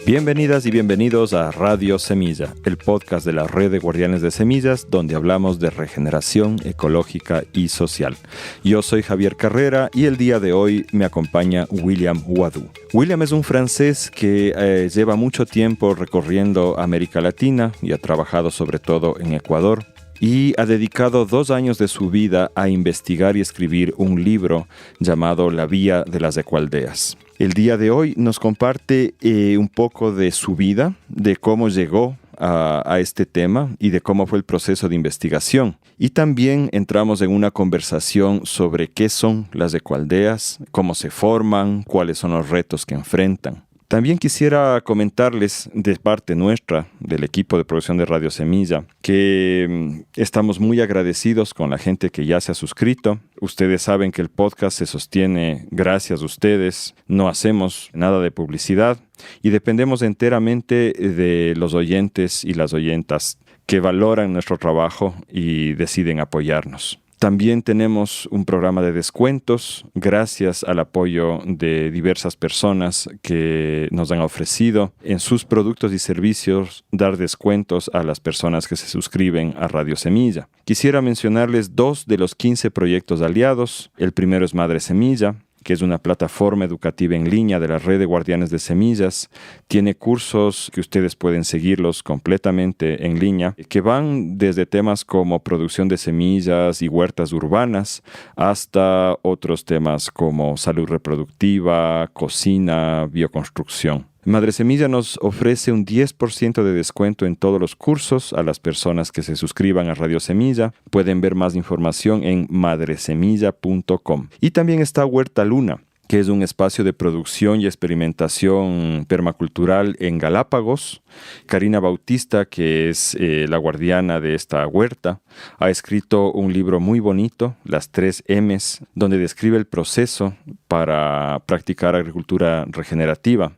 Bienvenidas y bienvenidos a Radio Semilla, el podcast de la Red de Guardianes de Semillas, donde hablamos de regeneración ecológica y social. Yo soy Javier Carrera y el día de hoy me acompaña William Wadu. William es un francés que lleva mucho tiempo recorriendo América Latina y ha trabajado sobre todo en Ecuador. Y ha dedicado 2 años de su vida a investigar y escribir un libro llamado La Vía de las Ecoaldeas. El día de hoy nos comparte un poco de su vida, de cómo llegó a este tema y de cómo fue el proceso de investigación. Y también entramos en una conversación sobre qué son las ecoaldeas, cómo se forman, cuáles son los retos que enfrentan. También quisiera comentarles de parte nuestra, del equipo de producción de Radio Semilla, que estamos muy agradecidos con la gente que ya se ha suscrito. Ustedes saben que el podcast se sostiene gracias a ustedes, no hacemos nada de publicidad y dependemos enteramente de los oyentes y las oyentas que valoran nuestro trabajo y deciden apoyarnos. También tenemos un programa de descuentos gracias al apoyo de diversas personas que nos han ofrecido en sus productos y servicios dar descuentos a las personas que se suscriben a Radio Semilla. Quisiera mencionarles 2 de los 15 proyectos aliados. El primero es Madre Semilla, que es una plataforma educativa en línea de la Red de Guardianes de Semillas. Tiene cursos que ustedes pueden seguirlos completamente en línea, que van desde temas como producción de semillas y huertas urbanas hasta otros temas como salud reproductiva, cocina, bioconstrucción. Madre Semilla nos ofrece un 10% de descuento en todos los cursos a las personas que se suscriban a Radio Semilla. Pueden ver más información en madresemilla.com. Y también está Huerta Luna, que es un espacio de producción y experimentación permacultural en Galápagos. Karina Bautista, que es la guardiana de esta huerta, ha escrito un libro muy bonito, Las 3 M's, donde describe el proceso para practicar agricultura regenerativa.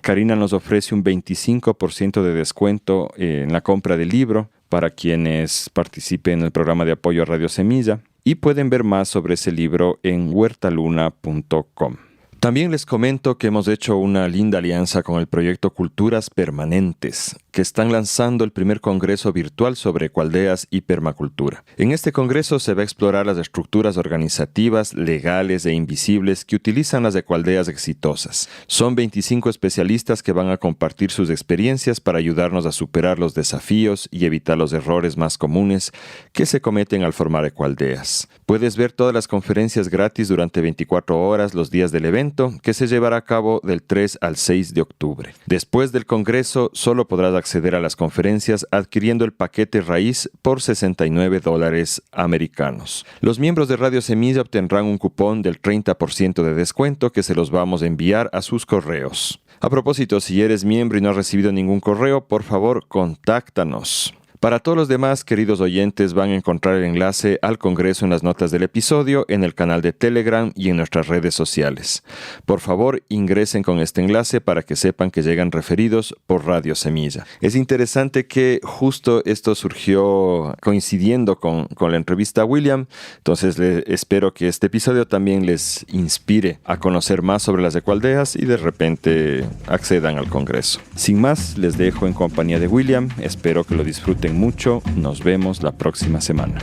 Karina nos ofrece un 25% de descuento en la compra del libro para quienes participen en el programa de apoyo a Radio Semilla y pueden ver más sobre ese libro en huertaluna.com. También les comento que hemos hecho una linda alianza con el proyecto Culturas Permanentes, que están lanzando el primer congreso virtual sobre ecoaldeas y permacultura. En este congreso se va a explorar las estructuras organizativas, legales e invisibles que utilizan las ecoaldeas exitosas. Son 25 especialistas que van a compartir sus experiencias para ayudarnos a superar los desafíos y evitar los errores más comunes que se cometen al formar ecoaldeas. Puedes ver todas las conferencias gratis durante 24 horas los días del evento, que se llevará a cabo del 3 al 6 de octubre. Después del congreso, solo podrás acceder a las conferencias adquiriendo el paquete raíz por $69 americanos. Los miembros de Radio Semilla obtendrán un cupón del 30% de descuento que se los vamos a enviar a sus correos. A propósito, si eres miembro y no has recibido ningún correo, por favor, contáctanos. Para todos los demás, queridos oyentes, van a encontrar el enlace al Congreso en las notas del episodio, en el canal de Telegram y en nuestras redes sociales. Por favor, ingresen con este enlace para que sepan que llegan referidos por Radio Semilla. Es interesante que justo esto surgió coincidiendo con la entrevista a William, entonces espero que este episodio también les inspire a conocer más sobre las ecoaldeas y de repente accedan al Congreso. Sin más, les dejo en compañía de William, espero que lo disfruten mucho. Nos vemos la próxima semana.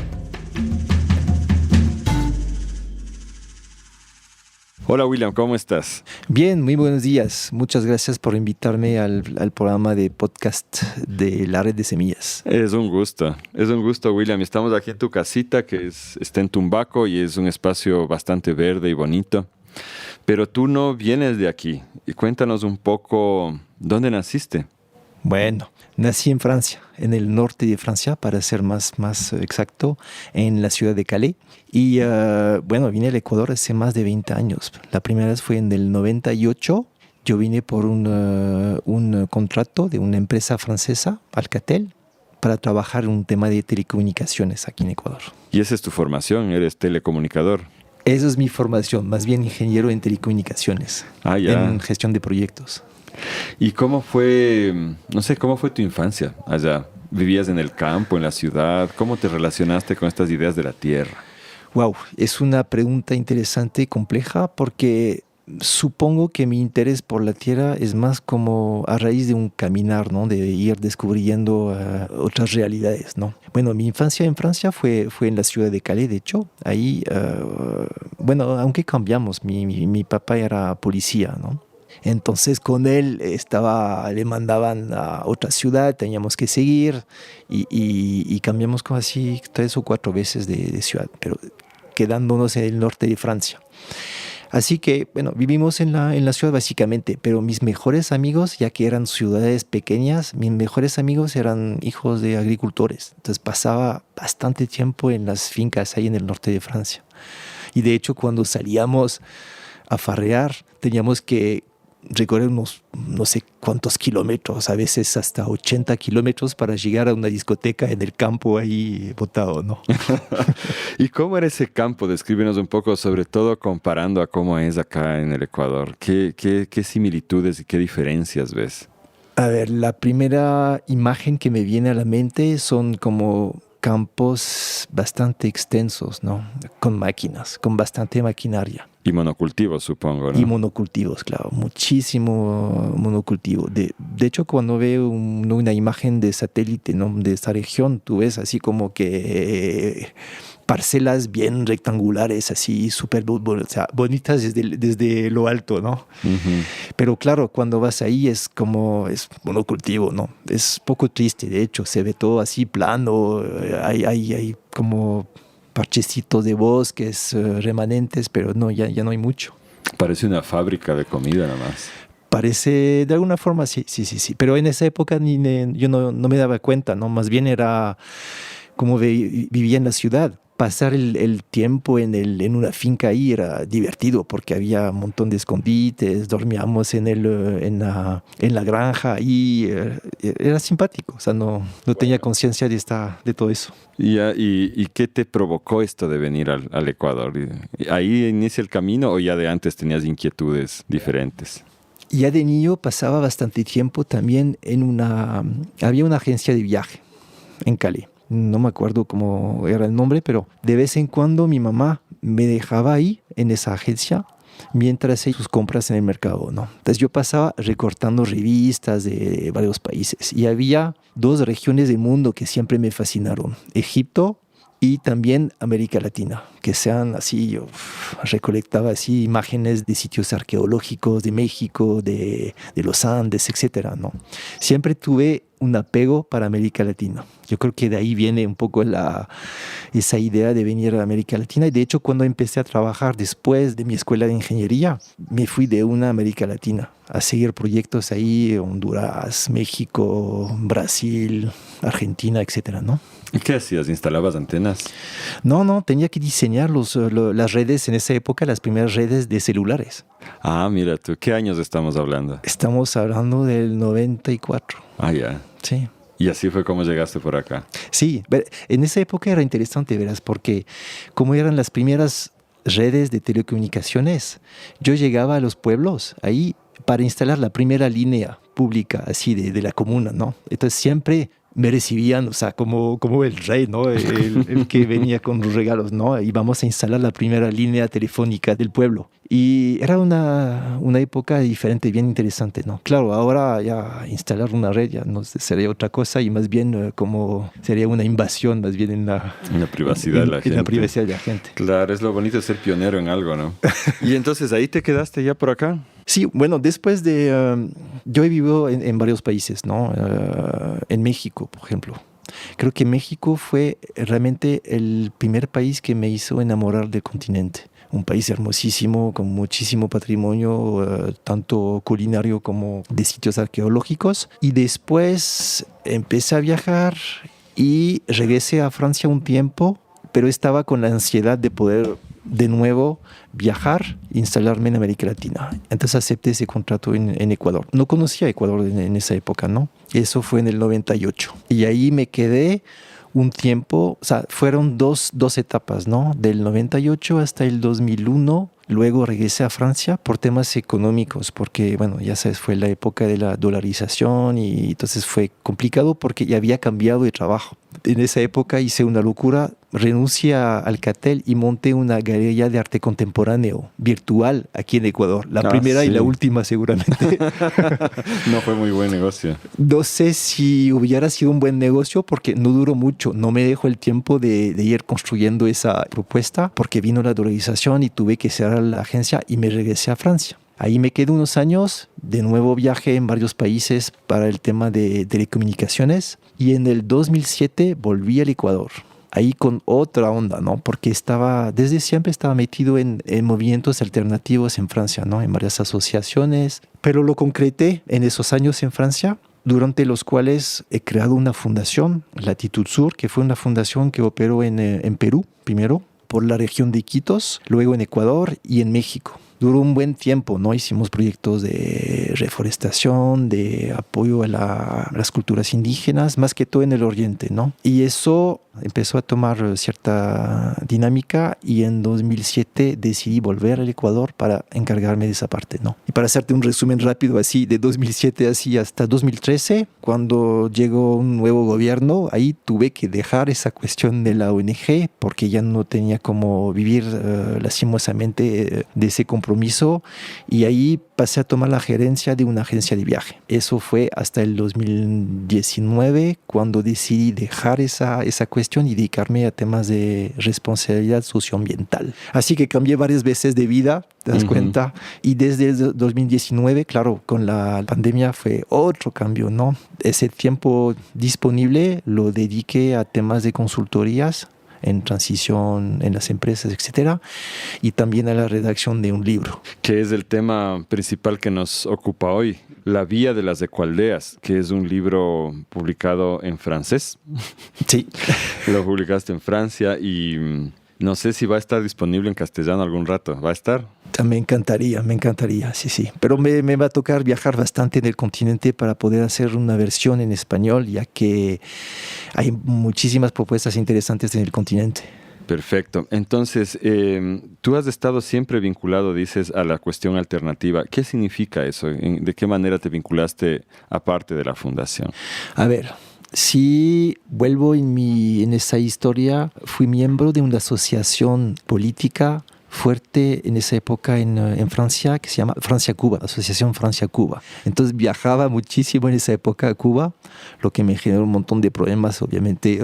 Hola William, ¿cómo estás? Bien, muy buenos días. Muchas gracias por invitarme al programa de podcast de la Red de Semillas. Es un gusto William. Estamos aquí en tu casita que está en Tumbaco y es un espacio bastante verde y bonito. Pero tú no vienes de aquí. Y cuéntanos un poco, ¿dónde naciste? Bueno, nací en Francia, en el norte de Francia, para ser más exacto, en la ciudad de Calais. Y vine al Ecuador hace más de 20 años. La primera vez fue en el 98. Yo vine por un contrato de una empresa francesa, Alcatel, para trabajar en un tema de telecomunicaciones aquí en Ecuador. ¿Y esa es tu formación? ¿Eres telecomunicador? Esa es mi formación, más bien ingeniero en telecomunicaciones, en gestión de proyectos. ¿Y cómo fue tu infancia allá? ¿Vivías en el campo, en la ciudad? ¿Cómo te relacionaste con estas ideas de la tierra? Wow, es una pregunta interesante y compleja porque supongo que mi interés por la tierra es más como a raíz de un caminar, ¿no? De ir descubriendo otras realidades, ¿no? Bueno, mi infancia en Francia fue en la ciudad de Calais, de hecho. Ahí, bueno, aunque cambiamos, mi papá era policía, ¿no? Entonces con él le mandaban a otra ciudad, teníamos que seguir y cambiamos como así 3 o 4 veces de ciudad, pero quedándonos en el norte de Francia. Así que, bueno, vivimos en la ciudad básicamente, pero mis mejores amigos, ya que eran ciudades pequeñas, mis mejores amigos eran hijos de agricultores. Entonces pasaba bastante tiempo en las fincas ahí en el norte de Francia. Y de hecho, cuando salíamos a farrear, teníamos que recorrer unos no sé cuántos kilómetros, a veces hasta 80 kilómetros para llegar a una discoteca en el campo ahí botado, ¿no? ¿Y cómo era ese campo? Descríbenos un poco, sobre todo comparando a cómo es acá en el Ecuador. ¿Qué similitudes y qué diferencias ves? A ver, la primera imagen que me viene a la mente son como campos bastante extensos, ¿no? Con máquinas, con bastante maquinaria. Y monocultivos, supongo, ¿no? Y monocultivos, claro, muchísimo monocultivo. De hecho, cuando veo una imagen de satélite, ¿no? De esta región, tú ves así como que parcelas bien rectangulares, así súper bonitas desde lo alto, ¿no? Uh-huh. Pero claro, cuando vas ahí es monocultivo, ¿no? Es poco triste, de hecho, se ve todo así plano, hay como parchecitos de bosques, remanentes, pero no, ya no hay mucho. Parece una fábrica de comida nada más. Parece, de alguna forma, sí. Pero en esa época yo no me daba cuenta, ¿no? Más bien era como vivía en la ciudad. Pasar el tiempo en una finca ahí era divertido porque había un montón de escondites, dormíamos en la granja y era simpático, o sea, no tenía conciencia de todo eso. ¿Y qué te provocó esto de venir al Ecuador? ¿Ahí inicia el camino o ya de antes tenías inquietudes diferentes? Ya de niño pasaba bastante tiempo también había una agencia de viaje en Cali. No me acuerdo cómo era el nombre, pero de vez en cuando mi mamá me dejaba ahí en esa agencia mientras hacía sus compras en el mercado, ¿no? Entonces yo pasaba recortando revistas de varios países y había 2 regiones del mundo que siempre me fascinaron: Egipto y también América Latina, que sean así, yo recolectaba así imágenes de sitios arqueológicos de México, de los Andes, etcétera, ¿no? Siempre tuve un apego para América Latina. Yo creo que de ahí viene un poco esa idea de venir a América Latina. Y de hecho, cuando empecé a trabajar después de mi escuela de ingeniería, me fui de una América Latina a seguir proyectos ahí, Honduras, México, Brasil, Argentina, etcétera, ¿no? ¿Y qué hacías? ¿Instalabas antenas? No, tenía que diseñar las redes en esa época, las primeras redes de celulares. Ah, mira tú, ¿qué años estamos hablando? Estamos hablando del 94. Ah, ya. Sí. ¿Y así fue como llegaste por acá? Sí, en esa época era interesante, verás, porque como eran las primeras redes de telecomunicaciones, yo llegaba a los pueblos ahí para instalar la primera línea pública así de la comuna, ¿no? Entonces siempre me recibían, o sea, como el rey, ¿no? El que venía con los regalos, ¿no? Y vamos a instalar la primera línea telefónica del pueblo. Y era una época diferente, bien interesante, ¿no? Claro, ahora ya instalar una red ya no sería otra cosa y más bien como sería una invasión, más bien en la privacidad de la gente. En la privacidad de la gente. Claro, es lo bonito de ser pionero en algo, ¿no? Y entonces, ¿ahí te quedaste ya por acá? Sí, bueno, después yo he vivido en varios países, ¿no? En México, por ejemplo. Creo que México fue realmente el primer país que me hizo enamorar del continente. Un país hermosísimo, con muchísimo patrimonio, tanto culinario como de sitios arqueológicos. Y después empecé a viajar y regresé a Francia un tiempo, pero estaba con la ansiedad de poder de nuevo viajar e instalarme en América Latina. Entonces acepté ese contrato en Ecuador. No conocía Ecuador en esa época, ¿no? Eso fue en el 98. Y ahí me quedé un tiempo, o sea, fueron dos etapas, ¿no? Del 98 hasta el 2001. Luego regresé a Francia por temas económicos, porque, bueno, ya sabes, fue la época de la dolarización y entonces fue complicado porque ya había cambiado de trabajo. En esa época hice una locura renuncié a Alcatel y monté una galería de arte contemporáneo virtual aquí en Ecuador. La primera y la última seguramente. No fue muy buen negocio. No sé si hubiera sido un buen negocio porque no duró mucho. No me dejó el tiempo de ir construyendo esa propuesta porque vino la dolarización y tuve que cerrar la agencia y me regresé a Francia. Ahí me quedé unos años, de nuevo viajé en varios países para el tema de telecomunicaciones y en el 2007 volví al Ecuador. Ahí con otra onda, ¿no? Porque desde siempre estaba metido en movimientos alternativos en Francia, ¿no? En varias asociaciones, pero lo concreté en esos años en Francia, durante los cuales he creado una fundación, Latitud Sur, que fue una fundación que operó en Perú, primero, por la región de Iquitos, luego en Ecuador y en México. Duró un buen tiempo, ¿no? Hicimos proyectos de reforestación, de apoyo a las culturas indígenas, más que todo en el oriente, ¿no? Y eso empezó a tomar cierta dinámica y en 2007 decidí volver al Ecuador para encargarme de esa parte, ¿no? Y para hacerte un resumen rápido así, de 2007 así hasta 2013, cuando llegó un nuevo gobierno, ahí tuve que dejar esa cuestión de la ONG porque ya no tenía cómo vivir lastimosamente de ese compromiso y ahí pasé a tomar la gerencia de una agencia de viaje. Eso fue hasta el 2019 cuando decidí dejar esa cuestión y dedicarme a temas de responsabilidad socioambiental. Así que cambié varias veces de vida, ¿te das cuenta? Y desde el 2019, claro, con la pandemia fue otro cambio, ¿no? Ese tiempo disponible lo dediqué a temas de consultorías en transición en las empresas, etcétera, y también a la redacción de un libro. Que es el tema principal que nos ocupa hoy, La Vía de las Ecualdeas, que es un libro publicado en francés. Sí. Lo publicaste en Francia y no sé si va a estar disponible en castellano algún rato. ¿Va a estar? Me encantaría, sí. Pero me va a tocar viajar bastante en el continente para poder hacer una versión en español, ya que hay muchísimas propuestas interesantes en el continente. Perfecto. Entonces, tú has estado siempre vinculado, dices, a la cuestión alternativa. ¿Qué significa eso? ¿De qué manera te vinculaste aparte de la fundación? A ver, si vuelvo en esa historia, fui miembro de una asociación política fuerte en esa época en Francia, que se llama Francia-Cuba, Asociación Francia-Cuba. Entonces viajaba muchísimo en esa época a Cuba, lo que me generó un montón de problemas, obviamente,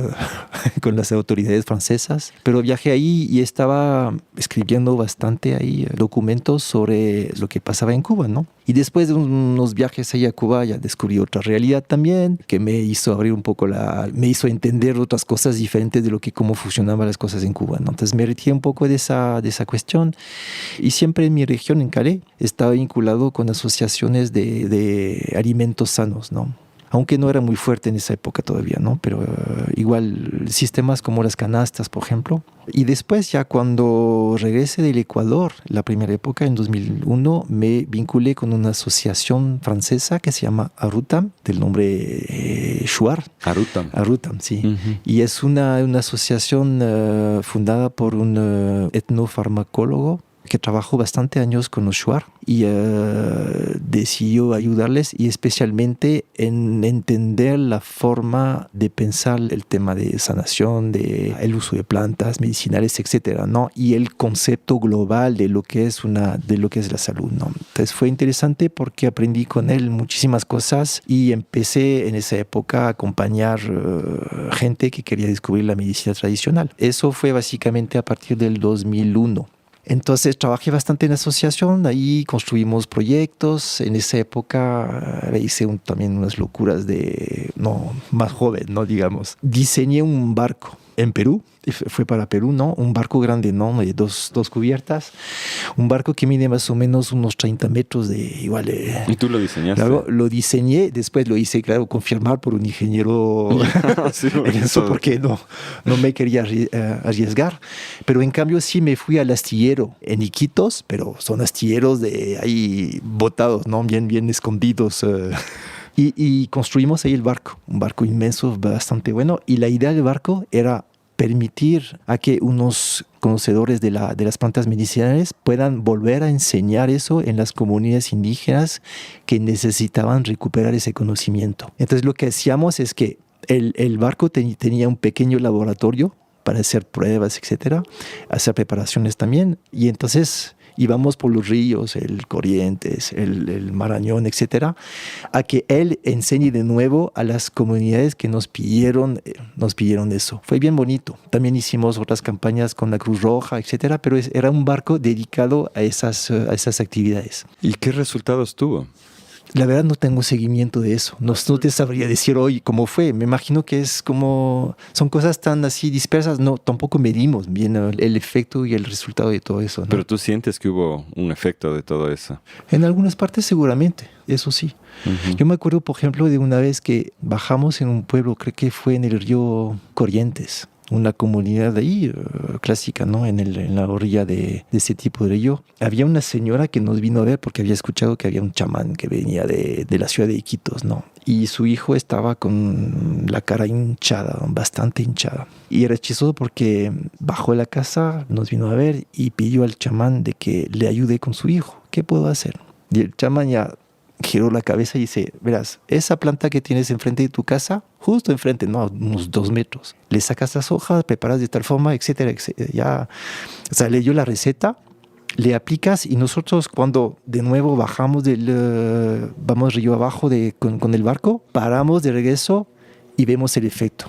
con las autoridades francesas. Pero viajé ahí y estaba escribiendo bastante ahí documentos sobre lo que pasaba en Cuba, ¿no? Y después de unos viajes ahí a Cuba ya descubrí otra realidad también, que me hizo abrir un poco me hizo entender otras cosas diferentes de cómo funcionaban las cosas en Cuba, ¿no? Entonces me retiré un poco de esa cuestión y siempre en mi región, en Calais, estaba vinculado con asociaciones de alimentos sanos, ¿no? Aunque no era muy fuerte en esa época todavía, ¿no? Pero igual sistemas como las canastas, por ejemplo. Y después ya cuando regresé del Ecuador, la primera época, en 2001, me vinculé con una asociación francesa que se llama Arutam, del nombre Shuar. Arutam, sí. Uh-huh. Y es una asociación fundada por un etnofarmacólogo que trabajó bastante años con los Shuar y decidió ayudarles y especialmente en entender la forma de pensar el tema de sanación, el uso de plantas medicinales, etcétera, ¿no? Y el concepto global de lo que es la salud, ¿no? Entonces fue interesante porque aprendí con él muchísimas cosas y empecé en esa época a acompañar gente que quería descubrir la medicina tradicional. Eso fue básicamente a partir del 2001. Entonces trabajé bastante en la asociación, ahí construimos proyectos. En esa época hice también unas locuras más joven, ¿no? Digamos. Diseñé un barco en Perú, fue para Perú, ¿no? Un barco grande, ¿no? De dos cubiertas. Un barco que mide más o menos unos 30 metros de igual. ¿Y tú lo diseñaste? Claro, lo diseñé, después lo hice, claro, confirmar por un ingeniero sí, en eso, porque no me quería arriesgar. Pero en cambio sí me fui al astillero en Iquitos, pero son astilleros de ahí botados, ¿no? Bien escondidos. Y construimos ahí el barco, un barco inmenso, bastante bueno. Y la idea del barco era permitir a que unos conocedores de las plantas medicinales puedan volver a enseñar eso en las comunidades indígenas que necesitaban recuperar ese conocimiento. Entonces lo que hacíamos es que el barco tenía un pequeño laboratorio para hacer pruebas, etcétera, hacer preparaciones también. Y entonces íbamos por los ríos, el Corrientes, el Marañón, etcétera, a que él enseñe de nuevo a las comunidades que nos pidieron eso. Fue bien bonito. También hicimos otras campañas con la Cruz Roja, etcétera, pero era un barco dedicado a esas actividades. ¿Y qué resultados tuvo? La verdad no tengo seguimiento de eso. No te sabría decir hoy cómo fue. Me imagino que son cosas tan así dispersas. No, tampoco medimos bien el efecto y el resultado de todo eso, ¿no? Pero tú sientes que hubo un efecto de todo eso. En algunas partes seguramente, eso sí. Uh-huh. Yo me acuerdo, por ejemplo, de una vez que bajamos en un pueblo, creo que fue en el río Corrientes, una comunidad ahí clásica, ¿no? En la orilla de ese tipo de río. Había una señora que nos vino a ver porque había escuchado que había un chamán que venía de la ciudad de Iquitos, ¿no? Y su hijo estaba con la cara hinchada, bastante hinchada. Y era chistoso porque bajó de la casa, nos vino a ver y pidió al chamán de que le ayude con su hijo. ¿Qué puedo hacer? Y el chamán ya giró la cabeza y dice, verás, esa planta que tienes enfrente de tu casa, justo enfrente, no, a unos 2 metros, le sacas las hojas, preparas de tal forma, etcétera, etcétera. Ya, o sea, le dio la receta, le aplicas y nosotros cuando de nuevo bajamos vamos río abajo con el barco, paramos de regreso y vemos el efecto.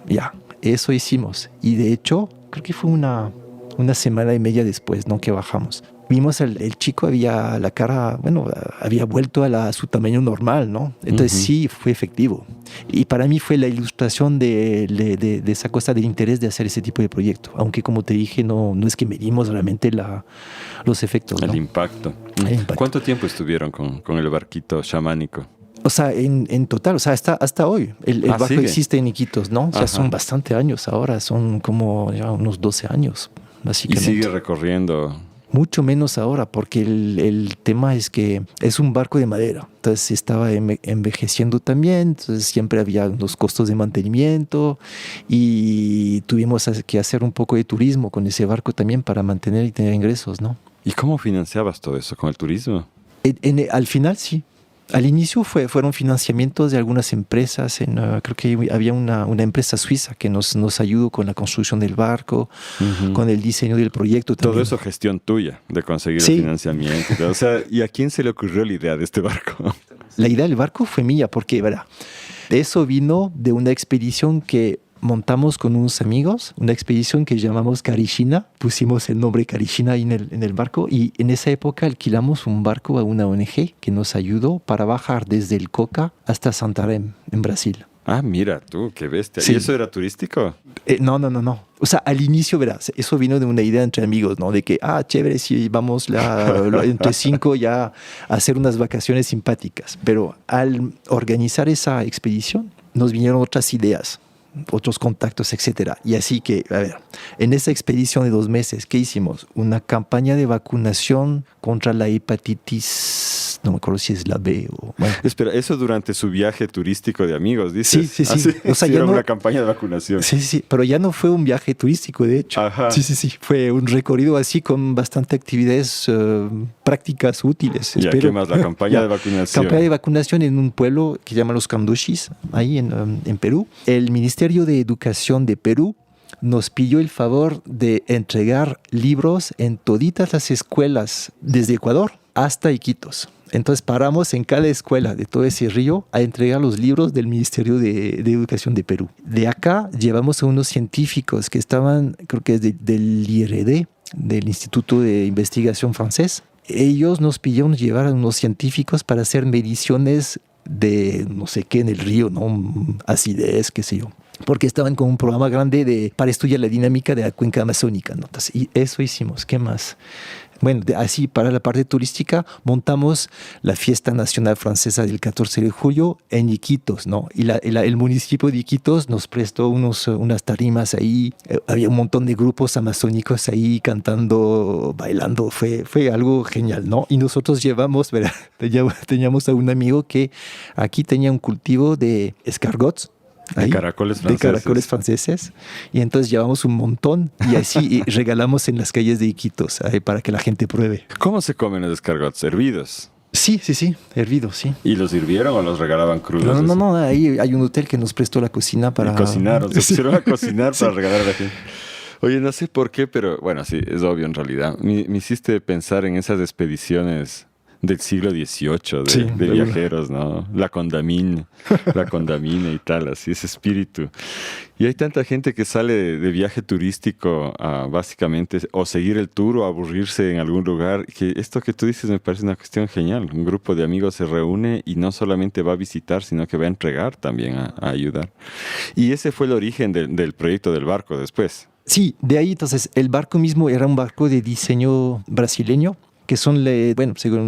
Ya, eso hicimos. Y de hecho, creo que fue una semana y media después, ¿no? Que bajamos. Vimos el chico, la cara, había vuelto a su tamaño normal, ¿no? Entonces sí, fue efectivo. Y para mí fue la ilustración de esa cosa del interés de hacer ese tipo de proyecto. Aunque, como te dije, no es que medimos realmente los efectos, ¿no? El impacto. ¿Cuánto tiempo estuvieron con el barquito chamánico? O sea, en total, o sea, hasta hoy. El barco ¿sigue? Existe en Iquitos, ¿no? O sea, son bastante años ahora, son como ya unos 12 años, básicamente. ¿Y sigue recorriendo? Mucho menos ahora, porque el tema es que es un barco de madera. Entonces estaba envejeciendo también, entonces siempre había unos costos de mantenimiento y tuvimos que hacer un poco de turismo con ese barco también para mantener y tener ingresos, ¿no? ¿Y cómo financiabas todo eso? ¿Con el turismo? Al final sí. Al inicio fueron financiamientos de algunas empresas. Creo que había una empresa suiza que nos ayudó con la construcción del barco, con el diseño del proyecto también. Todo eso gestión tuya, de conseguir el financiamiento. O sea, ¿y a quién se le ocurrió la idea de este barco? La idea del barco fue mía, porque, ¿verdad? Eso vino de una expedición que montamos con unos amigos, una expedición que llamamos Carishina. Pusimos el nombre Carishina ahí en el barco y en esa época alquilamos un barco a una ONG que nos ayudó para bajar desde el Coca hasta Santarém, en Brasil. Ah, mira tú, qué bestia. Sí. ¿Y eso era turístico? No. O sea, al inicio, verás, eso vino de una idea entre amigos, ¿no? De que, chévere, si vamos entre 5 ya a hacer unas vacaciones simpáticas. Pero al organizar esa expedición, nos vinieron otras ideas, otros contactos, etcétera. Y así que, a ver, en esa expedición de 2 meses, ¿qué hicimos? Una campaña de vacunación contra la hepatitis, no me acuerdo si es la B o... Bueno. Espera, eso durante su viaje turístico de amigos, dices. Sí. ¿Ah, sí? O sea, era una campaña de vacunación. Sí, pero ya no fue un viaje turístico, de hecho. Ajá. Sí. Fue un recorrido así con bastante actividades prácticas útiles. ¿Y qué más? La campaña de vacunación. Campaña de vacunación en un pueblo que se llama Los Canduchis, ahí en Perú. El Ministerio de Educación de Perú nos pidió el favor de entregar libros en toditas las escuelas desde Ecuador hasta Iquitos. Entonces paramos en cada escuela de todo ese río a entregar los libros del Ministerio de Educación de Perú. De acá llevamos a unos científicos que estaban, creo que es del IRD, del Instituto de Investigación francés. Ellos nos pidieron llevar a unos científicos para hacer mediciones de no sé qué en el río, ¿no? Acidez, qué sé yo. Porque estaban con un programa grande para estudiar la dinámica de la cuenca amazónica, ¿no? Entonces, y eso hicimos. ¿Qué más? Bueno, así para la parte turística montamos la fiesta nacional francesa del 14 de julio en Iquitos, ¿no? Y el municipio de Iquitos nos prestó unas tarimas ahí. Había un montón de grupos amazónicos ahí cantando, bailando. Fue algo genial, ¿no? Y nosotros teníamos a un amigo que aquí tenía un cultivo de escargots. De caracoles franceses. Y entonces llevamos un montón y así regalamos en las calles de Iquitos para que la gente pruebe. ¿Cómo se comen los escargots? ¿Hervidos? Sí, hervido, sí. ¿Y los sirvieron o los regalaban crudos? No, ahí hay un hotel que nos prestó la cocina para... Y cocinaron, se pusieron a cocinar para regalar a la gente. Oye, no sé por qué, pero bueno, sí, es obvio en realidad. Me hiciste pensar en esas expediciones del siglo XVIII de viajeros, ¿no? La Condamine y tal, así, ese espíritu. Y hay tanta gente que sale de viaje turístico a básicamente o seguir el tour o aburrirse en algún lugar. Que esto que tú dices me parece una cuestión genial. Un grupo de amigos se reúne y no solamente va a visitar, sino que va a entregar también, a ayudar. Y ese fue el origen del proyecto del barco después. Sí, de ahí entonces el barco mismo era un barco de diseño brasileño, que son,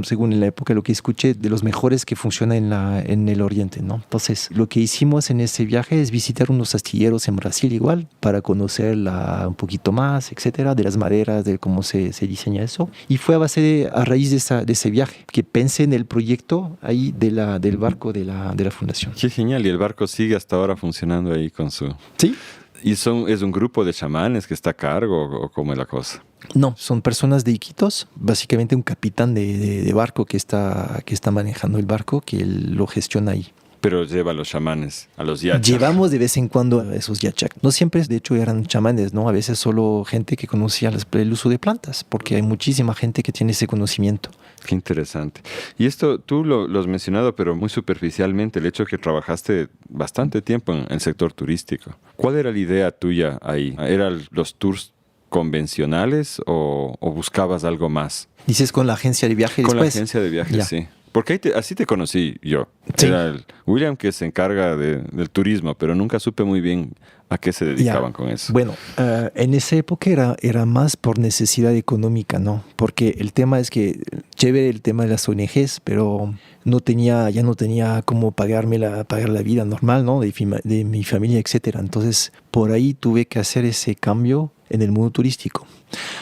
según en la época lo que escuché, de los mejores que funcionan en el oriente, ¿no? Entonces, lo que hicimos en ese viaje es visitar unos astilleros en Brasil igual, para conocerla un poquito más, etcétera, de las maderas, de cómo se diseña eso. Y fue a raíz de ese viaje que pensé en el proyecto ahí del barco de la fundación. Qué genial, y el barco sigue hasta ahora funcionando ahí con su... Sí. ¿Y es un grupo de chamanes que está a cargo o cómo es la cosa? No, son personas de Iquitos, básicamente un capitán de barco que está manejando el barco, que él lo gestiona ahí. Pero lleva a los chamanes, a los yachas. Llevamos de vez en cuando a esos yachas. No siempre, de hecho, eran chamanes, ¿no? A veces solo gente que conocía el uso de plantas, porque hay muchísima gente que tiene ese conocimiento. Qué interesante. Y esto tú lo has mencionado, pero muy superficialmente, el hecho de que trabajaste bastante tiempo en el sector turístico. ¿Cuál era la idea tuya ahí? ¿Eran los tours convencionales o buscabas algo más? ¿Dices con la agencia de viaje después? Con la agencia de viajes, ya. Sí. Porque así te conocí yo. Sí. Era el William que se encarga del turismo, pero nunca supe muy bien a qué se dedicaban con eso. Bueno, en esa época era más por necesidad económica, ¿no? Porque el tema es que, chévere el tema de las ONGs, pero ya no tenía cómo pagar la vida normal, ¿no? De mi familia, etcétera. Entonces, por ahí tuve que hacer ese cambio en el mundo turístico.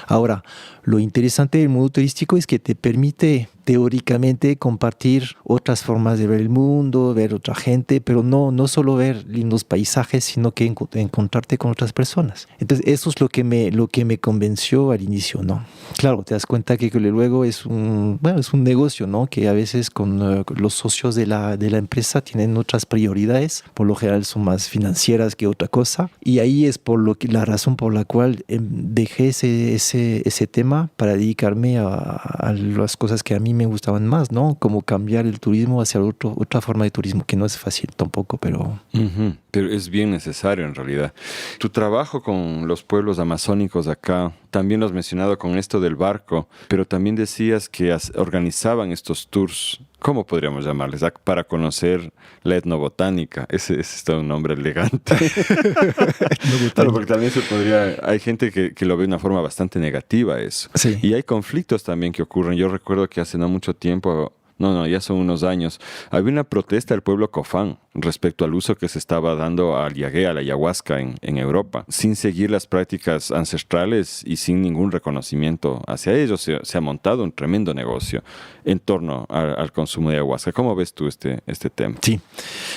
Ahora, lo interesante del mundo turístico es que te permite teóricamente compartir otras formas de ver el mundo, ver otra gente, pero no solo ver lindos paisajes, sino que encontrarte con otras personas. Entonces, eso es lo que me convenció al inicio, ¿no? Claro, te das cuenta que luego es un negocio, ¿no? Que a veces con los socios de la empresa tienen otras prioridades, por lo general son más financieras que otra cosa, y ahí es la razón por la cual dejé ese tema para dedicarme a las cosas que a mí me gustaban más, ¿no? Como cambiar el turismo hacia otra forma de turismo, que no es fácil tampoco, pero... Uh-huh. Pero es bien necesario en realidad. Tu trabajo con los pueblos amazónicos acá, también lo has mencionado con esto del barco, pero también decías que organizaban estos tours, ¿cómo podríamos llamarles? Para conocer la etnobotánica. Ese es todo un nombre elegante. Claro, porque también hay gente que lo ve de una forma bastante negativa eso. Sí. Y hay conflictos también que ocurren. Yo recuerdo que hace no mucho tiempo... ya son unos años. Había una protesta del pueblo Cofán respecto al uso que se estaba dando al yagué, a la ayahuasca en Europa, sin seguir las prácticas ancestrales y sin ningún reconocimiento hacia ellos. Se ha montado un tremendo negocio en torno al consumo de ayahuasca. ¿Cómo ves tú este tema? Sí.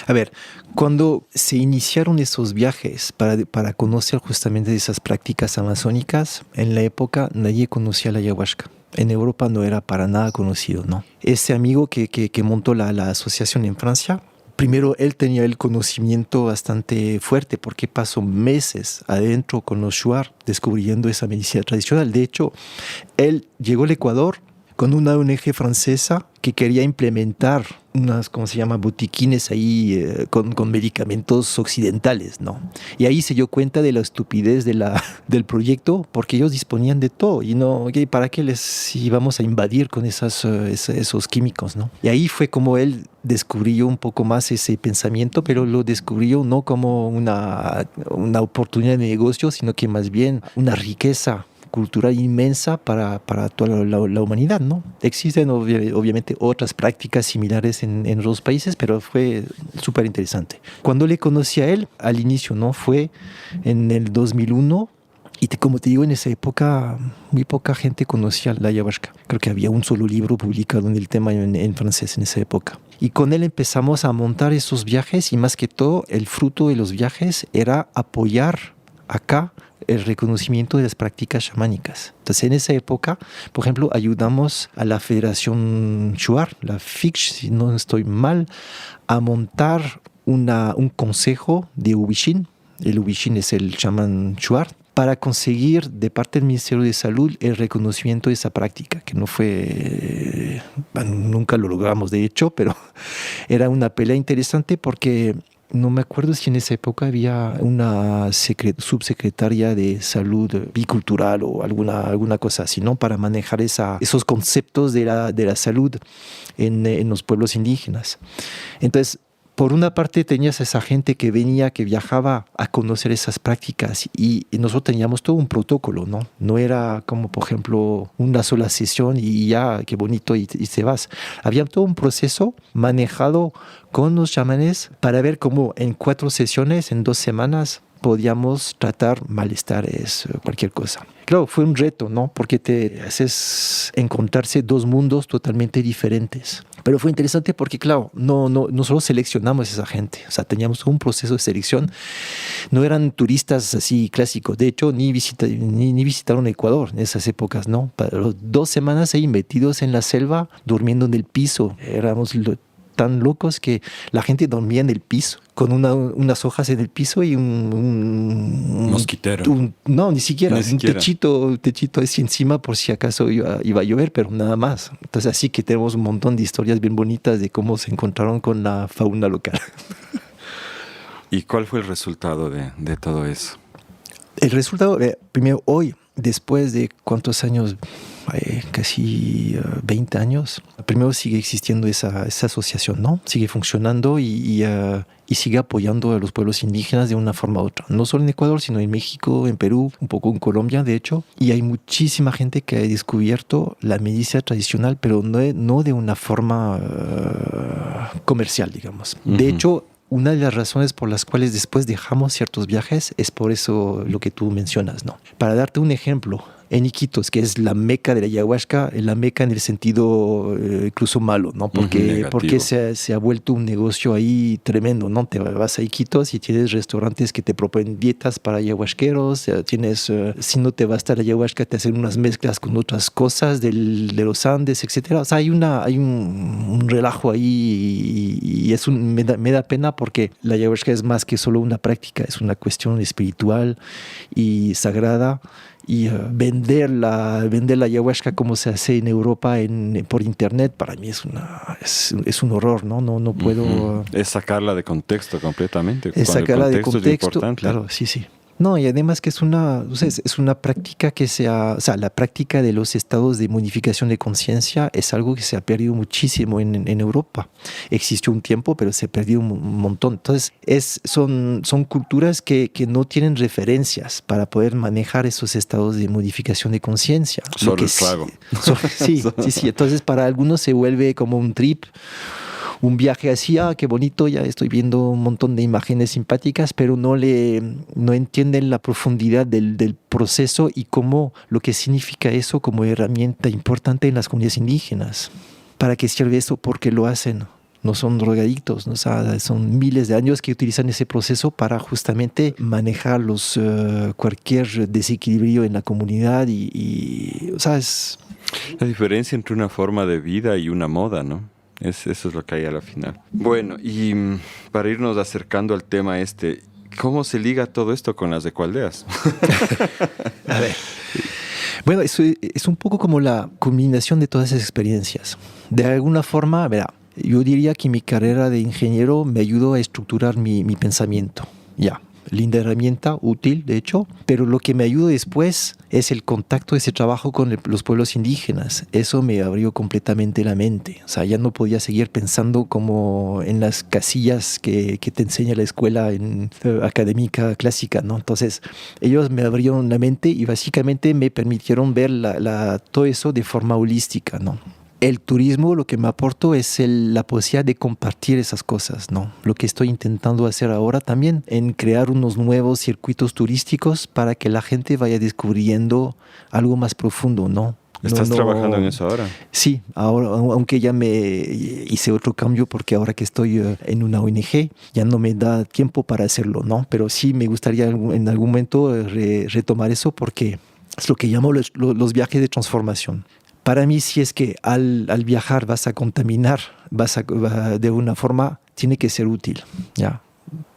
A ver, cuando se iniciaron esos viajes para conocer justamente esas prácticas amazónicas, en la época nadie conocía la ayahuasca. En Europa no era para nada conocido, ¿no? Ese amigo que montó la asociación en Francia, primero él tenía el conocimiento bastante fuerte porque pasó meses adentro con los shuar descubriendo esa medicina tradicional. De hecho, él llegó al Ecuador con una ONG francesa que quería implementar unas, ¿cómo se llama?, botiquines ahí con medicamentos occidentales, ¿no? Y ahí se dio cuenta de la estupidez del proyecto porque ellos disponían de todo y no, ¿para qué les íbamos a invadir con esos químicos, ¿no? Y ahí fue como él descubrió un poco más ese pensamiento, pero lo descubrió no como una oportunidad de negocio, sino que más bien una riqueza cultural inmensa para toda la humanidad, ¿no? Existen obviamente otras prácticas similares en otros países, pero fue súper interesante. Cuando le conocí a él, al inicio, ¿no? Fue en el 2001 y como te digo, en esa época muy poca gente conocía la ayahuasca. Creo que había un solo libro publicado en el tema en francés en esa época. Y con él empezamos a montar esos viajes y más que todo, el fruto de los viajes era apoyar acá el reconocimiento de las prácticas chamánicas. Entonces, en esa época, por ejemplo, ayudamos a la Federación Shuar, la FICH, si no estoy mal, a montar un consejo de Ubishin. El Ubishin es el chamán Shuar, para conseguir de parte del Ministerio de Salud el reconocimiento de esa práctica, que no fue, nunca lo logramos de hecho, pero era una pelea interesante porque no me acuerdo si en esa época había una subsecretaria de salud bicultural o alguna cosa así, ¿no? Para manejar esos conceptos de la salud en los pueblos indígenas. Entonces, por una parte tenías a esa gente que venía, que viajaba a conocer esas prácticas y nosotros teníamos todo un protocolo, ¿no? No era como, por ejemplo, una sola sesión y ya, qué bonito, y te vas. Había todo un proceso manejado con los chamanes para ver cómo en 4 sesiones, en 2 semanas, podíamos tratar malestares, cualquier cosa. Claro, fue un reto, ¿no? Porque te haces encontrarse 2 mundos totalmente diferentes. Pero fue interesante porque, claro, no solo seleccionamos a esa gente, o sea, teníamos un proceso de selección. No eran turistas así clásicos, de hecho, ni visitaron Ecuador en esas épocas, ¿no? Pero 2 semanas ahí metidos en la selva, durmiendo en el piso. Éramos tan locos que la gente dormía en el piso, con unas hojas en el piso y un mosquitero. No, ni siquiera. Un techito así encima por si acaso iba a llover, pero nada más. Entonces así que tenemos un montón de historias bien bonitas de cómo se encontraron con la fauna local. ¿Y cuál fue el resultado de todo eso? El resultado, primero hoy, después de ¿cuántos años? Casi 20 años. Primero sigue existiendo esa asociación, ¿no? Sigue funcionando y sigue apoyando a los pueblos indígenas de una forma u otra. No solo en Ecuador, sino en México, en Perú, un poco en Colombia, de hecho. Y hay muchísima gente que ha descubierto la medicina tradicional, pero no de una forma comercial, digamos. Uh-huh. De hecho, una de las razones por las cuales después dejamos ciertos viajes es por eso lo que tú mencionas, ¿no? Para darte un ejemplo, en Iquitos, que es la meca de la ayahuasca, la meca en el sentido incluso malo, ¿no? Porque se ha vuelto un negocio ahí tremendo, ¿no? Te vas a Iquitos y tienes restaurantes que te proponen dietas para ayahuasqueros, si no te basta la ayahuasca, te hacen unas mezclas con otras cosas de los Andes, etcétera. O sea, hay un relajo ahí y me da pena porque la ayahuasca es más que solo una práctica, es una cuestión espiritual y sagrada. Y vender la ayahuasca como se hace en Europa por internet, para mí es un horror, ¿no? No puedo... Uh-huh. Es sacarla de contexto completamente. Es sacarla de contexto, claro, sí. No, y además que es una práctica la práctica de los estados de modificación de conciencia es algo que se ha perdido muchísimo en Europa. Existió un tiempo, pero se perdió un montón. Entonces, son culturas que no tienen referencias para poder manejar esos estados de modificación de conciencia. Solo el trago. Sí. Entonces, para algunos se vuelve como un trip, un viaje así, qué bonito, ya estoy viendo un montón de imágenes simpáticas, pero no entienden la profundidad del proceso y cómo lo que significa eso como herramienta importante en las comunidades indígenas. ¿Para qué sirve eso? ¿Por qué lo hacen? No son drogadictos, ¿no? O sea, son miles de años que utilizan ese proceso para justamente manejar cualquier desequilibrio en la comunidad y o sea, es... La diferencia entre una forma de vida y una moda, ¿no? Eso es lo que hay a la final. Bueno, y para irnos acercando al tema ¿cómo se liga todo esto con las ecoaldeas? A ver. Bueno, es un poco como la combinación de todas esas experiencias. De alguna forma, verá, yo diría que mi carrera de ingeniero me ayudó a estructurar mi pensamiento. Ya. Linda herramienta, útil de hecho, pero lo que me ayudó después es el contacto de ese trabajo con los pueblos indígenas. Eso me abrió completamente la mente. O sea, ya no podía seguir pensando como en las casillas que te enseña la escuela académica clásica, ¿no? Entonces, ellos me abrieron la mente y básicamente me permitieron ver todo eso de forma holística, ¿no? El turismo lo que me aportó es la posibilidad de compartir esas cosas, ¿no? Lo que estoy intentando hacer ahora también, en crear unos nuevos circuitos turísticos para que la gente vaya descubriendo algo más profundo, ¿no? ¿Estás trabajando en eso ahora? Sí, ahora, aunque ya me hice otro cambio porque ahora que estoy en una ONG ya no me da tiempo para hacerlo, ¿no? Pero sí me gustaría en algún momento retomar eso porque es lo que llamo los viajes de transformación. Para mí, si es que al viajar vas a contaminar, de una forma, tiene que ser útil, ¿ya?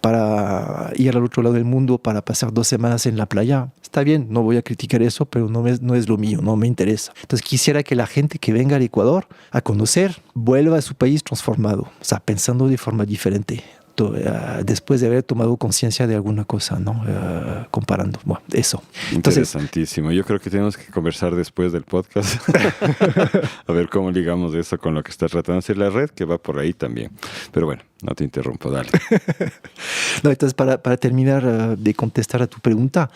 Para ir al otro lado del mundo, para pasar 2 semanas en la playa, está bien, no voy a criticar eso, pero no es lo mío, no me interesa. Entonces quisiera que la gente que venga al Ecuador a conocer, vuelva a su país transformado, o sea, pensando de forma diferente. Después de haber tomado conciencia de alguna cosa, ¿no? Comparando. Bueno, eso. Interesantísimo. Yo creo que tenemos que conversar después del podcast. A ver cómo ligamos eso con lo que está tratando de hacer la red, que va por ahí también. Pero bueno, no te interrumpo, dale. No, entonces, para terminar de contestar a tu pregunta,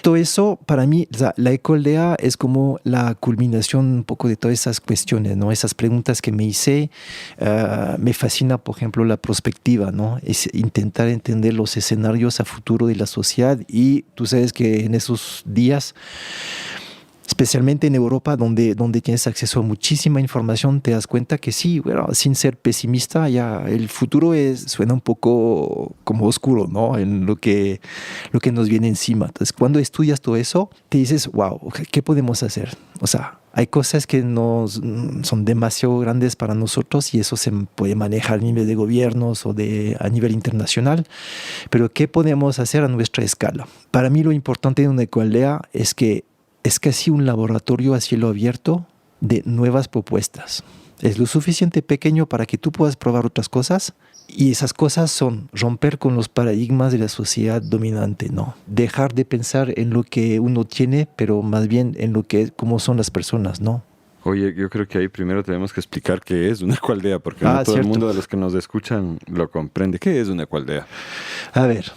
todo eso, para mí, o sea, la Ecoaldea es como la culminación un poco de todas esas cuestiones, ¿no? Esas preguntas que me hice. Me fascina, por ejemplo, la prospectiva, ¿no? Es intentar entender los escenarios a futuro de la sociedad, y tú sabes que en esos días, especialmente en Europa, donde tienes acceso a muchísima información, te das cuenta que sí, bueno, sin ser pesimista, ya el futuro suena un poco como oscuro, ¿no? En lo que nos viene encima. Entonces, cuando estudias todo eso, te dices, wow, ¿qué podemos hacer? O sea, hay cosas que son demasiado grandes para nosotros y eso se puede manejar a nivel de gobiernos o a nivel internacional, pero ¿qué podemos hacer a nuestra escala? Para mí lo importante de una Ecoaldea es que es casi un laboratorio a cielo abierto de nuevas propuestas. Es lo suficiente pequeño para que tú puedas probar otras cosas, y esas cosas son romper con los paradigmas de la sociedad dominante, ¿no? Dejar de pensar en lo que uno tiene, pero más bien en cómo son las personas, ¿no? Oye, yo creo que ahí primero tenemos que explicar qué es una Ecoaldea, porque no todo el mundo de los que nos escuchan lo comprende. ¿Qué es una Ecoaldea? A ver,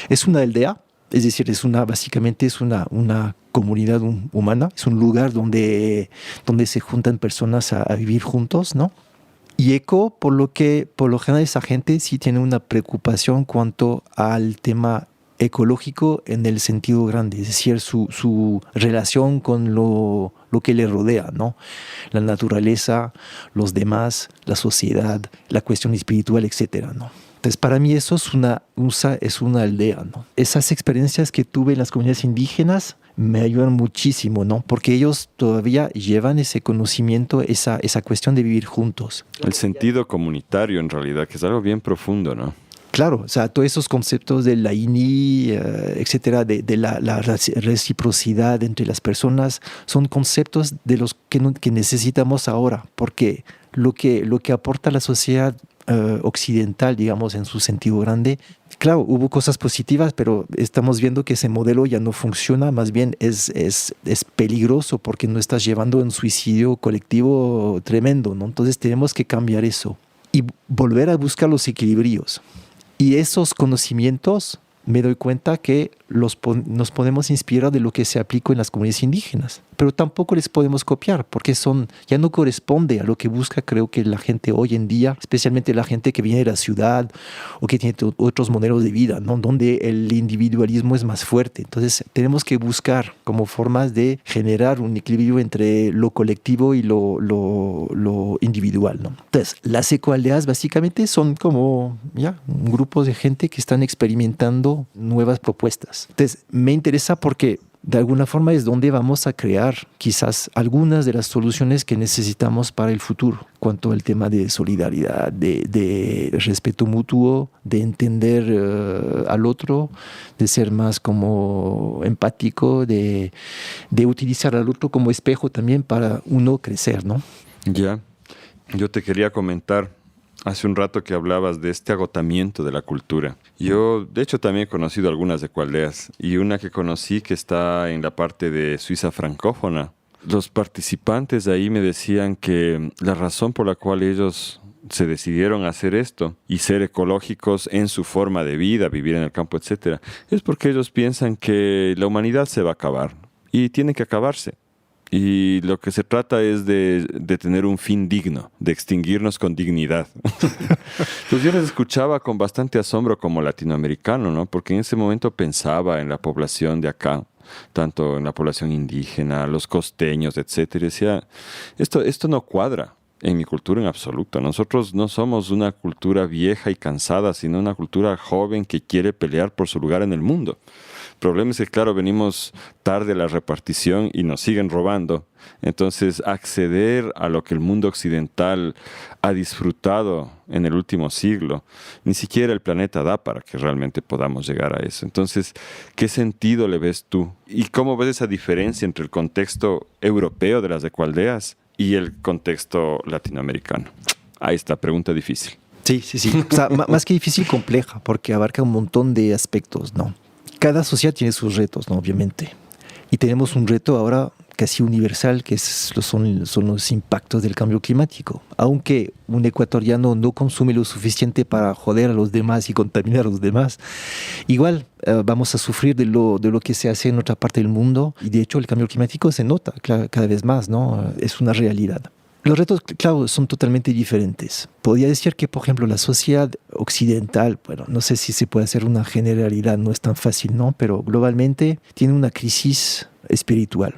es una aldea. Es decir, básicamente es una comunidad humana, es un lugar donde se juntan personas a vivir juntos, ¿no? Y ECO, por lo general, esa gente sí tiene una preocupación cuanto al tema ecológico en el sentido grande, es decir, su relación con lo que le rodea, ¿no? La naturaleza, los demás, la sociedad, la cuestión espiritual, etcétera, ¿no? Entonces, para mí eso es una aldea, ¿no? Esas experiencias que tuve en las comunidades indígenas me ayudan muchísimo, ¿no? Porque ellos todavía llevan ese conocimiento, esa cuestión de vivir juntos. El sentido comunitario, en realidad, que es algo bien profundo, ¿no? Claro, o sea, todos esos conceptos de la INI, etcétera, de la reciprocidad entre las personas, son conceptos de los que necesitamos ahora, porque lo que aporta la sociedad occidental, digamos, en su sentido grande, claro, hubo cosas positivas, pero estamos viendo que ese modelo ya no funciona, más bien es peligroso porque nos estás llevando a un suicidio colectivo tremendo, ¿no? Entonces tenemos que cambiar eso y volver a buscar los equilibrios. Y esos conocimientos, me doy cuenta que nos podemos inspirar de lo que se aplicó en las comunidades indígenas, pero tampoco les podemos copiar porque ya no corresponde a lo que busca, creo que la gente hoy en día, especialmente la gente que viene de la ciudad o que tiene otros modelos de vida, ¿no? Donde el individualismo es más fuerte. Entonces tenemos que buscar como formas de generar un equilibrio entre lo colectivo y lo individual, ¿no? Entonces las ecoaldeas básicamente son como un grupo de gente que están experimentando nuevas propuestas. Entonces me interesa porque de alguna forma es donde vamos a crear quizás algunas de las soluciones que necesitamos para el futuro, cuanto al tema de solidaridad, de respeto mutuo, de entender al otro, de ser más como empático, de utilizar al otro como espejo también para uno crecer, ¿no? Ya, yo te quería comentar hace un rato que hablabas de este agotamiento de la cultura. Yo, de hecho, también he conocido algunas ecoaldeas y una que conocí que está en la parte de Suiza francófona. Los participantes ahí me decían que la razón por la cual ellos se decidieron a hacer esto y ser ecológicos en su forma de vida, vivir en el campo, etcétera, es porque ellos piensan que la humanidad se va a acabar y tiene que acabarse. Y lo que se trata es de tener un fin digno, de extinguirnos con dignidad. Entonces yo les escuchaba con bastante asombro como latinoamericano, ¿no? Porque en ese momento pensaba en la población de acá tanto en la población indígena, los costeños, etcétera. Y decía, esto no cuadra en mi cultura en absoluto. Nosotros no somos una cultura vieja y cansada, sino una cultura joven que quiere pelear por su lugar en el mundo. El problema es que, claro, venimos tarde a la repartición y nos siguen robando. Entonces, acceder a lo que el mundo occidental ha disfrutado en el último siglo, ni siquiera el planeta da para que realmente podamos llegar a eso. Entonces, ¿qué sentido le ves tú? ¿Y cómo ves esa diferencia entre el contexto europeo de las ecoaldeas y el contexto latinoamericano? Ahí está, pregunta difícil. Sí. O sea, más que difícil, compleja, porque abarca un montón de aspectos, ¿no? Cada sociedad tiene sus retos, ¿no? Obviamente. Y tenemos un reto ahora casi universal, que son los impactos del cambio climático. Aunque un ecuatoriano no consume lo suficiente para joder a los demás y contaminar a los demás, igual vamos a sufrir de lo que se hace en otra parte del mundo. Y de hecho el cambio climático se nota cada vez más, ¿no? Es una realidad. Los retos, claro, son totalmente diferentes. Podría decir que, por ejemplo, la sociedad occidental, bueno, no sé si se puede hacer una generalidad, no es tan fácil, ¿no? Pero globalmente tiene una crisis espiritual,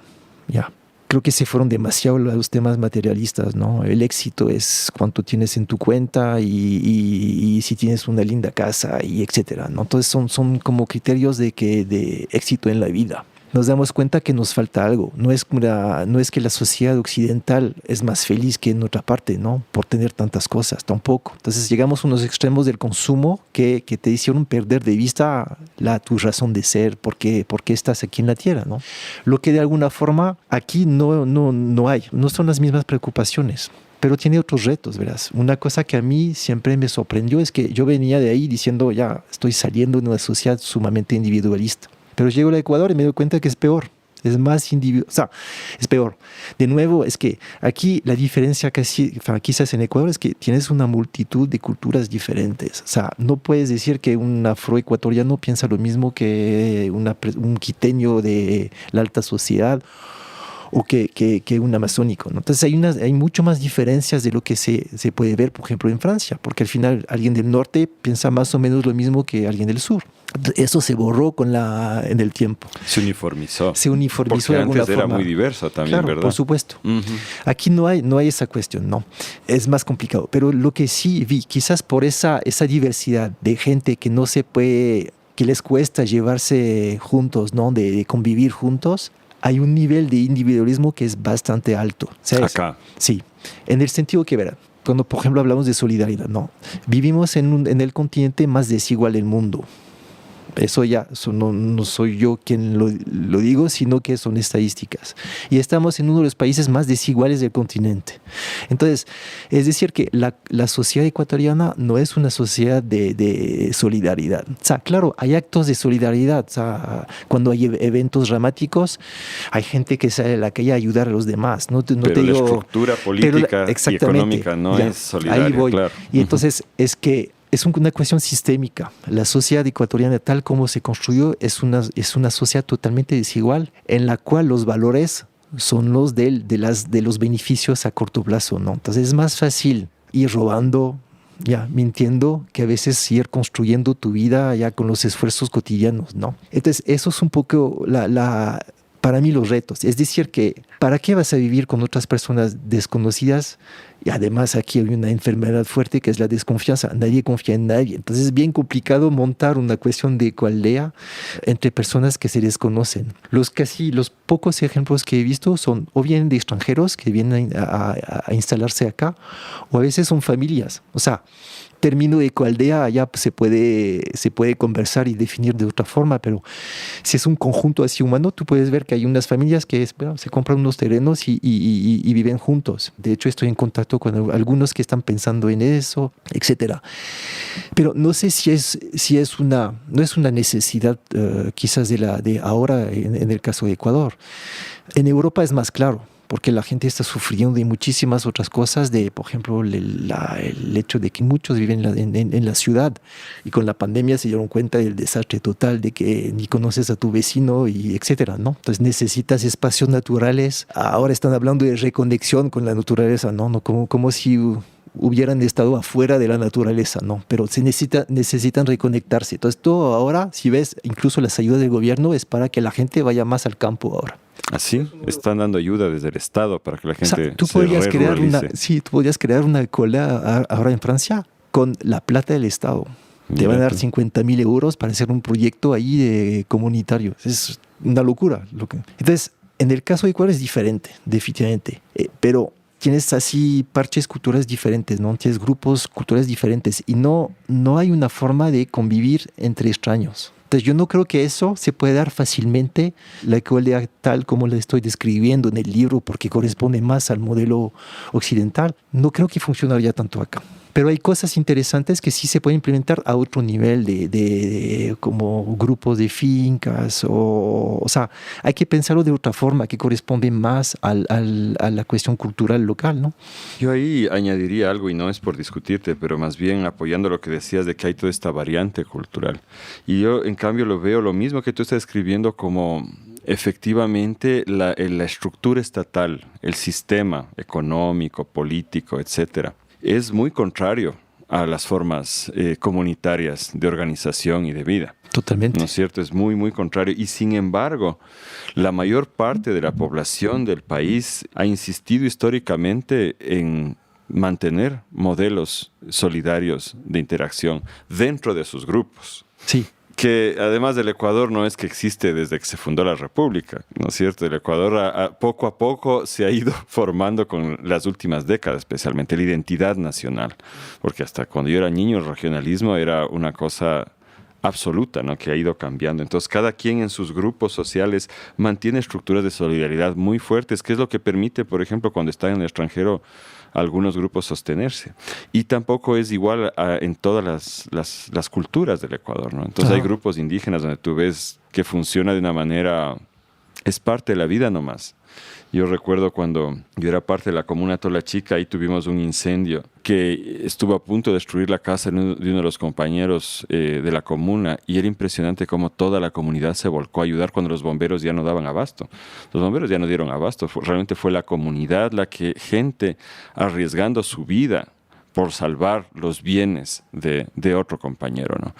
ya. Creo que se fueron demasiado a los temas materialistas, ¿no? El éxito es cuánto tienes en tu cuenta y si tienes una linda casa y etcétera, ¿no? Entonces son como criterios de éxito en la vida. Nos damos cuenta que nos falta algo. No es que la sociedad occidental es más feliz que en otra parte, ¿no? Por tener tantas cosas, tampoco. Entonces llegamos a unos extremos del consumo que te hicieron perder de vista tu razón de ser, por qué estás aquí en la Tierra, ¿no? Lo que de alguna forma aquí no hay, no son las mismas preocupaciones. Pero tiene otros retos, verás. Una cosa que a mí siempre me sorprendió es que yo venía de ahí diciendo, ya estoy saliendo de una sociedad sumamente individualista. Pero llego al Ecuador y me doy cuenta que es peor. Es más individual. O sea, es peor. De nuevo, es que aquí la diferencia quizás en Ecuador es que tienes una multitud de culturas diferentes. O sea, no puedes decir que un afroecuatoriano piensa lo mismo que un quiteño de la alta sociedad o que un amazónico, ¿no? Entonces hay mucho más diferencias de lo que se puede ver, por ejemplo, en Francia, porque al final alguien del norte piensa más o menos lo mismo que alguien del sur. Eso se borró en el tiempo. Se uniformizó. Porque de alguna forma. Era muy diverso también, claro, ¿verdad? Por supuesto. Uh-huh. Aquí no hay esa cuestión, no. Es más complicado. Pero lo que sí vi, quizás por esa diversidad de gente que no se puede, que les cuesta llevarse juntos, ¿no? De convivir juntos, hay un nivel de individualismo que es bastante alto. ¿Sabes? Acá. Sí. En el sentido que, verá, cuando por ejemplo hablamos de solidaridad, no. Vivimos en el continente más desigual del mundo. Eso no soy yo quien lo digo, sino que son estadísticas. Y estamos en uno de los países más desiguales del continente. Entonces, es decir que la sociedad ecuatoriana no es una sociedad de solidaridad. O sea, claro, hay actos de solidaridad. O sea, cuando hay eventos dramáticos, hay gente que sale a la calle a ayudar a los demás. Pero la estructura política y económica no es solidaria. Ahí voy. Claro. Y entonces es que es una cuestión sistémica. La sociedad ecuatoriana, tal como se construyó, es una sociedad totalmente desigual, en la cual los valores son los de los beneficios a corto plazo, ¿no? Entonces es más fácil ir robando, ya mintiendo, que a veces ir construyendo tu vida ya con los esfuerzos cotidianos, ¿no? Entonces eso es un poco para mí los retos. Es decir que, ¿para qué vas a vivir con otras personas desconocidas? Y además aquí hay una enfermedad fuerte que es la desconfianza. Nadie confía en nadie. Entonces es bien complicado montar una cuestión de ecoaldea entre personas que se desconocen. Los pocos ejemplos que he visto son o bien de extranjeros que vienen a instalarse acá, o a veces son familias. O sea, término de ecoaldea ya se puede conversar y definir de otra forma, pero si es un conjunto así humano, tú puedes ver que hay unas familias que se compran unos terrenos y viven juntos. De hecho, estoy en contacto con algunos que están pensando en eso, etcétera. Pero no sé no es una necesidad quizás de ahora en el caso de Ecuador. En Europa es más claro, porque la gente está sufriendo de muchísimas otras cosas, por ejemplo, el hecho de que muchos viven en la ciudad y con la pandemia se dieron cuenta del desastre total, de que ni conoces a tu vecino y etcétera, ¿no? Entonces necesitas espacios naturales. Ahora están hablando de reconexión con la naturaleza, ¿no? Como si hubieran estado afuera de la naturaleza, ¿no? Pero necesitan reconectarse. Entonces, todo ahora, si ves, incluso las ayudas del gobierno es para que la gente vaya más al campo ahora. Así, están dando ayuda desde el Estado para que la gente tú podrías crear una escuela ahora en Francia con la plata del Estado. Te van a dar 50.000 euros para hacer un proyecto ahí comunitario. Es una locura. Entonces, en el caso de Ecuador es diferente, definitivamente. Pero tienes así parches culturales diferentes, ¿no? Tienes grupos culturales diferentes y no hay una forma de convivir entre extraños. Entonces yo no creo que eso se puede dar fácilmente, la igualdad tal como la estoy describiendo en el libro, porque corresponde más al modelo occidental. No creo que funcionaría tanto acá. Pero hay cosas interesantes que sí se pueden implementar a otro nivel de como grupos de fincas o sea, hay que pensarlo de otra forma que corresponde más a la cuestión cultural local, ¿no? Yo ahí añadiría algo y no es por discutirte, pero más bien apoyando lo que decías de que hay toda esta variante cultural. Y yo en cambio lo veo lo mismo que tú estás escribiendo como efectivamente la estructura estatal, el sistema económico, político, etcétera. Es muy contrario a las formas comunitarias de organización y de vida. Totalmente. ¿No es cierto? Es muy, muy contrario. Y sin embargo, la mayor parte de la población del país ha insistido históricamente en mantener modelos solidarios de interacción dentro de sus grupos. Sí. Que además del Ecuador no es que existe desde que se fundó la República, ¿no es cierto? El Ecuador poco a poco se ha ido formando con las últimas décadas, especialmente la identidad nacional, porque hasta cuando yo era niño el regionalismo era una cosa absoluta, ¿no? Que ha ido cambiando. Entonces cada quien en sus grupos sociales mantiene estructuras de solidaridad muy fuertes, que es lo que permite, por ejemplo, cuando está en el extranjero, algunos grupos sostenerse. Y tampoco es igual en todas las culturas del Ecuador, ¿no? Entonces hay grupos indígenas donde tú ves que funciona de una manera, es parte de la vida nomás. Yo recuerdo cuando yo era parte de la comuna Tola Chica, ahí tuvimos un incendio que estuvo a punto de destruir la casa de uno de los compañeros de la comuna, y era impresionante cómo toda la comunidad se volcó a ayudar cuando los bomberos ya no daban abasto. Los bomberos ya no dieron abasto, realmente fue la comunidad la que, gente arriesgando su vida por salvar los bienes de otro compañero, ¿no?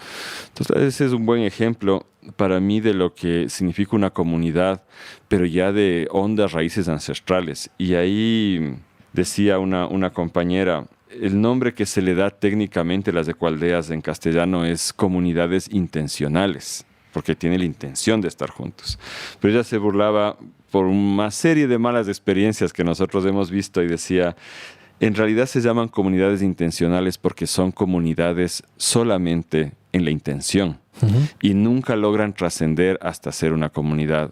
Entonces ese es un buen ejemplo para mí de lo que significa una comunidad, pero ya de hondas raíces ancestrales. Y ahí decía una compañera, el nombre que se le da técnicamente a las ecoaldeas en castellano es comunidades intencionales, porque tiene la intención de estar juntos. Pero ella se burlaba por una serie de malas experiencias que nosotros hemos visto y decía, en realidad se llaman comunidades intencionales porque son comunidades solamente en la intención y nunca logran trascender hasta ser una comunidad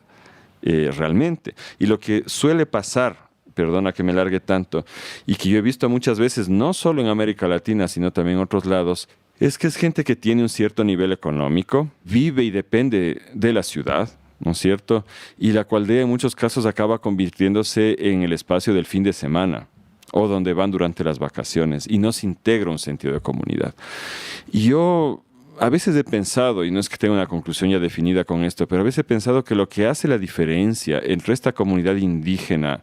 realmente. Y lo que suele pasar, perdona que me largue tanto, y que yo he visto muchas veces, no solo en América Latina, sino también en otros lados, es que es gente que tiene un cierto nivel económico, vive y depende de la ciudad, ¿no es cierto? Y la aldea en muchos casos acaba convirtiéndose en el espacio del fin de semana o donde van durante las vacaciones y no se integra un sentido de comunidad. Y yo a veces he pensado, y no es que tenga una conclusión ya definida con esto, pero a veces he pensado que lo que hace la diferencia entre esta comunidad indígena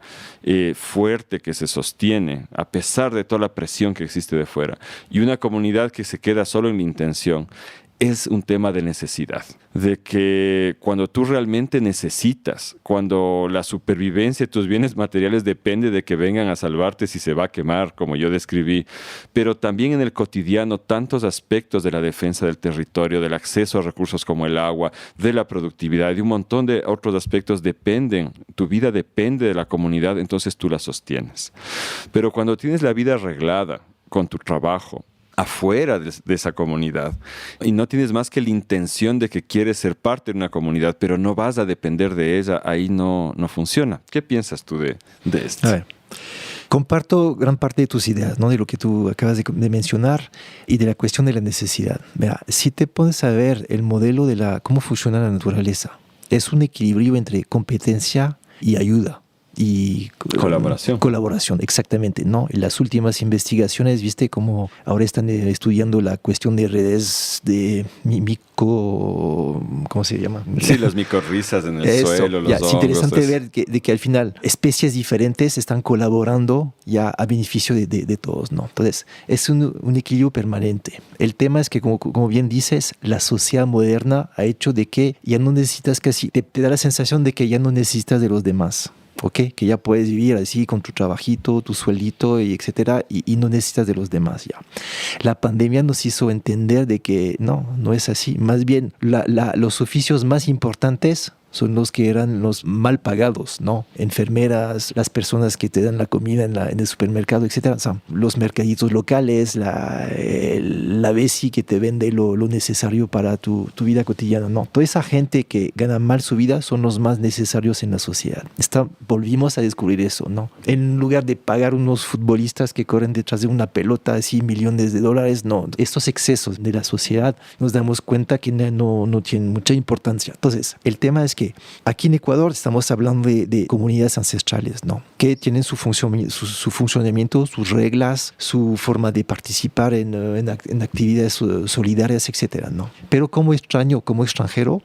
fuerte que se sostiene, a pesar de toda la presión que existe de fuera, y una comunidad que se queda solo en la intención, es un tema de necesidad, de que cuando tú realmente necesitas, cuando la supervivencia de tus bienes materiales depende de que vengan a salvarte si se va a quemar, como yo describí, pero también en el cotidiano tantos aspectos de la defensa del territorio, del acceso a recursos como el agua, de la productividad y un montón de otros aspectos dependen, tu vida depende de la comunidad, entonces tú la sostienes. Pero cuando tienes la vida arreglada con tu trabajo, afuera de esa comunidad y no tienes más que la intención de que quieres ser parte de una comunidad, pero no vas a depender de ella, ahí no funciona. ¿Qué piensas tú de esto? A ver, comparto gran parte de tus ideas, ¿no? De lo que tú acabas de mencionar y de la cuestión de la necesidad. Mira, si te pones a ver el modelo de cómo funciona la naturaleza, es un equilibrio entre competencia y ayuda. y colaboración, exactamente, ¿no? En las últimas investigaciones, viste cómo ahora están estudiando la cuestión de redes de ¿cómo se llama? Sí, las micorrizas en el suelo, los hongos. Es interesante ver que al final especies diferentes están colaborando ya a beneficio de todos, ¿no? Entonces, es un equilibrio permanente. El tema es que, como bien dices, la sociedad moderna ha hecho de que ya no necesitas casi, te da la sensación de que ya no necesitas de los demás. ¿Ok? Que ya puedes vivir así con tu trabajito, tu sueldito, y etcétera, y no necesitas de los demás ya. La pandemia nos hizo entender de que no es así. Más bien, los oficios más importantes son los que eran los mal pagados, ¿no? Enfermeras, las personas que te dan la comida en el supermercado, etcétera. O sea, los mercaditos locales, la Besi que te vende lo necesario para tu vida cotidiana. No, toda esa gente que gana mal su vida son los más necesarios en la sociedad. Volvimos a descubrir eso, ¿no? En lugar de pagar unos futbolistas que corren detrás de una pelota así millones de dólares, no. Estos excesos de la sociedad nos damos cuenta que no tienen mucha importancia. Entonces, el tema es que aquí en Ecuador estamos hablando de comunidades ancestrales, ¿no? Que tienen su funcionamiento, sus reglas, su forma de participar en actividades solidarias, etcétera, ¿no? Pero como extranjero,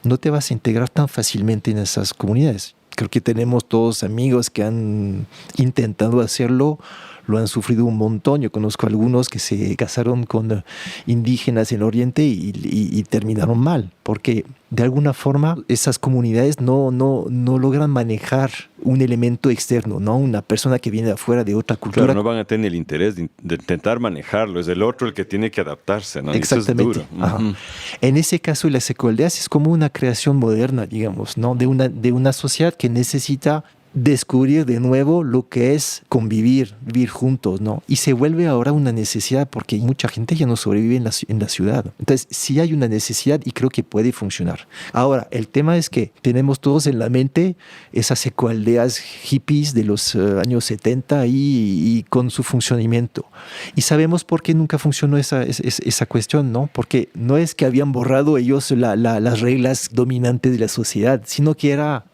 no te vas a integrar tan fácilmente en esas comunidades. Creo que tenemos todos amigos que han intentado hacerlo, lo han sufrido un montón. Yo conozco algunos que se casaron con indígenas en el Oriente y terminaron mal, porque de alguna forma esas comunidades no logran manejar un elemento externo, ¿no? Una persona que viene de afuera, de otra cultura. Claro, no van a tener el interés de intentar manejarlo, es el otro el que tiene que adaptarse, ¿no? Exactamente. Y eso es duro. Uh-huh. En ese caso, las ecoaldeas es como una creación moderna, digamos, ¿no? De una sociedad que necesita descubrir de nuevo lo que es vivir juntos, ¿no? Y se vuelve ahora una necesidad porque mucha gente ya no sobrevive en la ciudad. Entonces, sí hay una necesidad y creo que puede funcionar. Ahora, el tema es que tenemos todos en la mente esas ecoaldeas hippies de los años 70 y con su funcionamiento. Y sabemos por qué nunca funcionó esa cuestión, ¿no? Porque no es que habían borrado ellos las reglas dominantes de la sociedad, sino que era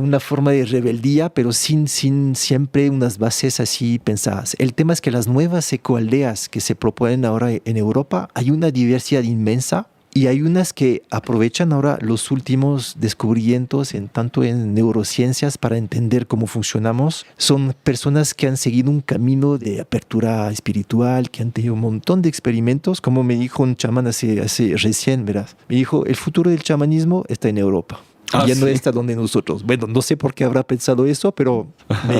una forma de rebeldía, pero sin siempre unas bases así pensadas. El tema es que las nuevas ecoaldeas que se proponen ahora en Europa, hay una diversidad inmensa y hay unas que aprovechan ahora los últimos descubrimientos tanto en neurociencias para entender cómo funcionamos. Son personas que han seguido un camino de apertura espiritual, que han tenido un montón de experimentos. Como me dijo un chamán hace recién, verás, me dijo, el futuro del chamanismo está en Europa. Ya no está donde nosotros. Bueno, no sé por qué habrá pensado eso, pero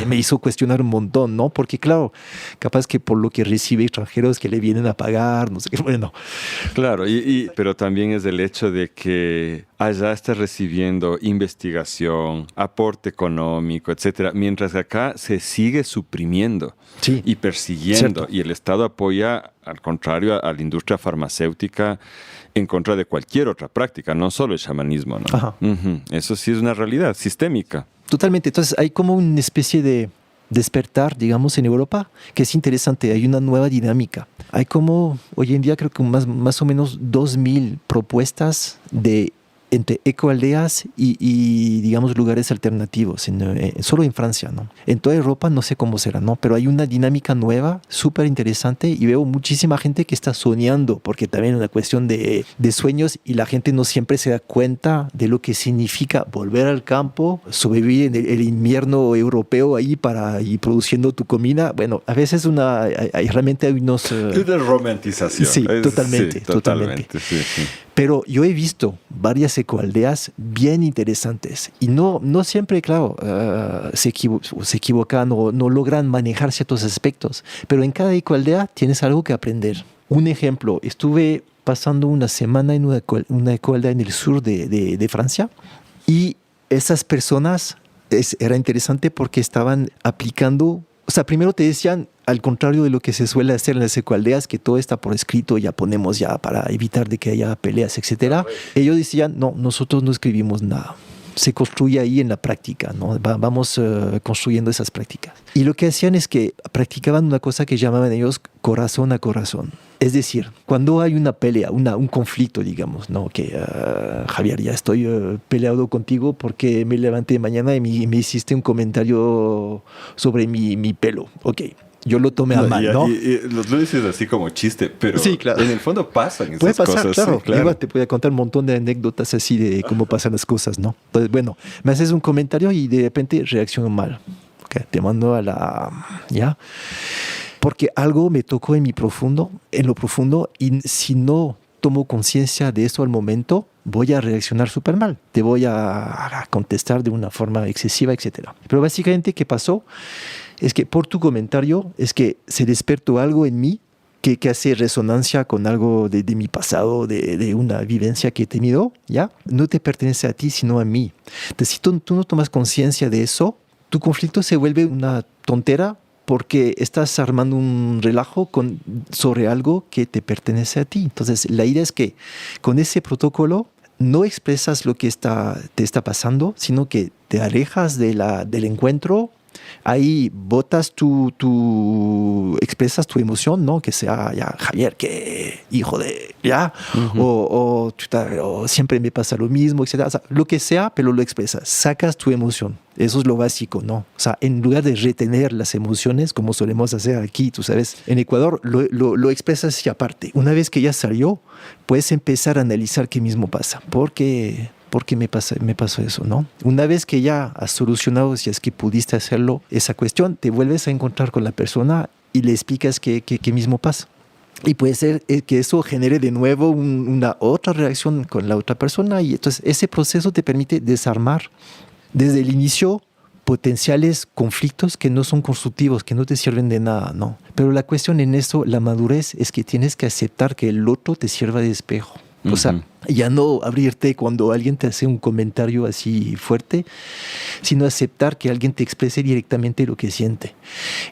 me hizo cuestionar un montón, ¿no? Porque claro, capaz que por lo que recibe extranjeros que le vienen a pagar, no sé qué, bueno. Claro, pero también es el hecho de que allá está recibiendo investigación, aporte económico, etcétera, mientras que acá se sigue suprimiendo y persiguiendo. Cierto. Y el Estado apoya, al contrario, a la industria farmacéutica en contra de cualquier otra práctica, no solo el chamanismo, ¿no? Ajá. Uh-huh. Eso sí es una realidad sistémica. Totalmente. Entonces hay como una especie de despertar, digamos, en Europa, que es interesante. Hay una nueva dinámica. Hay como, hoy en día creo que más o menos 2,000 propuestas entre ecoaldeas y digamos, lugares alternativos, solo en Francia, ¿no? En toda Europa no sé cómo será, ¿no? Pero hay una dinámica nueva, súper interesante, y veo muchísima gente que está soñando, porque también es una cuestión de sueños, y la gente no siempre se da cuenta de lo que significa volver al campo, sobrevivir en el invierno europeo ahí y produciendo tu comida. Bueno, a veces realmente hay unos... Es de romantización. Sí, totalmente. Sí. Pero yo he visto varias ecoaldeas bien interesantes y no siempre, claro, se equivocan o no logran manejar ciertos aspectos, pero en cada ecoaldea tienes algo que aprender. Un ejemplo, estuve pasando una semana en una ecoaldea en el sur de Francia y esas personas, era interesante porque estaban aplicando, o sea, primero te decían, al contrario de lo que se suele hacer en las ecoaldeas, que todo está por escrito, ya ponemos ya para evitar de que haya peleas, etcétera. Ellos decían, no, nosotros no escribimos nada. Se construye ahí en la práctica, ¿no? Vamos construyendo esas prácticas. Y lo que hacían es que practicaban una cosa que llamaban ellos corazón a corazón. Es decir, cuando hay una pelea, un conflicto, digamos, ¿no? Que Javier, ya estoy peleado contigo porque me levanté mañana y me hiciste un comentario sobre mi pelo. Ok, yo lo tomé a mal, ¿no? Y lo dices así como chiste, pero sí, claro. En el fondo pasan esas puede pasar, cosas. Claro. Sí, claro. Igual te voy a contar un montón de anécdotas así de cómo pasan las cosas, ¿no? Entonces, bueno, me haces un comentario y de repente reacciono mal. Okay, te mando a ¿ya? Porque algo me tocó en lo profundo, y si no tomo conciencia de eso al momento, voy a reaccionar súper mal. Te voy a contestar de una forma excesiva, etc. Pero básicamente, ¿qué pasó? Es que por tu comentario, es que se despertó algo en mí que hace resonancia con algo de mi pasado, de una vivencia que he tenido, ¿ya? No te pertenece a ti, sino a mí. Entonces, si tú no tomas conciencia de eso, tu conflicto se vuelve una tontera, porque estás armando un relajo sobre algo que te pertenece a ti. Entonces, la idea es que con ese protocolo no expresas lo que te está pasando, sino que te alejas del encuentro. Ahí botas expresas tu emoción, ¿no? Que sea, ya, Javier, que hijo de, ya, o siempre me pasa lo mismo, etc. O sea, lo que sea, pero lo expresas, sacas tu emoción. Eso es lo básico, ¿no? O sea, en lugar de retener las emociones, como solemos hacer aquí, tú sabes, en Ecuador, lo expresas y aparte. Una vez que ya salió, puedes empezar a analizar qué mismo pasa. ¿Por qué me pasó eso, ¿no? Una vez que ya has solucionado, si es que pudiste hacerlo, esa cuestión, te vuelves a encontrar con la persona y le explicas qué mismo pasa. Y puede ser que eso genere de nuevo una otra reacción con la otra persona, y entonces ese proceso te permite desarmar desde el inicio potenciales conflictos que no son constructivos, que no te sirven de nada, ¿no? Pero la cuestión en eso, la madurez, es que tienes que aceptar que el otro te sirva de espejo. O sea, ya no abrirte cuando alguien te hace un comentario así fuerte, sino aceptar que alguien te exprese directamente lo que siente.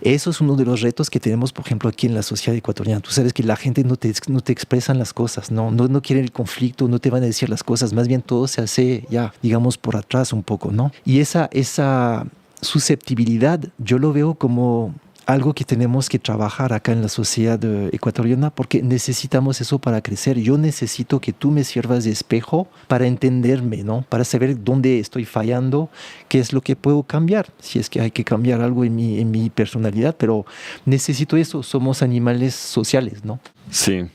Eso es uno de los retos que tenemos, por ejemplo, aquí en la sociedad ecuatoriana. Tú sabes que la gente no te expresan las cosas, no quieren el conflicto, no te van a decir las cosas, más bien todo se hace ya, digamos, por atrás un poco, ¿no? Y esa susceptibilidad yo lo veo como algo que tenemos que trabajar acá en la sociedad ecuatoriana, porque necesitamos eso para crecer. Yo necesito que tú me sirvas de espejo para entenderme, ¿no? Para saber dónde estoy fallando, qué es lo que puedo cambiar, si es que hay que cambiar algo en mi personalidad, pero necesito eso. Somos animales sociales, ¿no? Sí,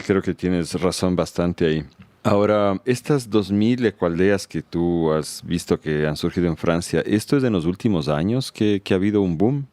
creo que tienes razón bastante ahí. Ahora, estas 2000 ecoaldeas que tú has visto que han surgido en Francia, ¿esto es en los últimos años que ha habido un boom?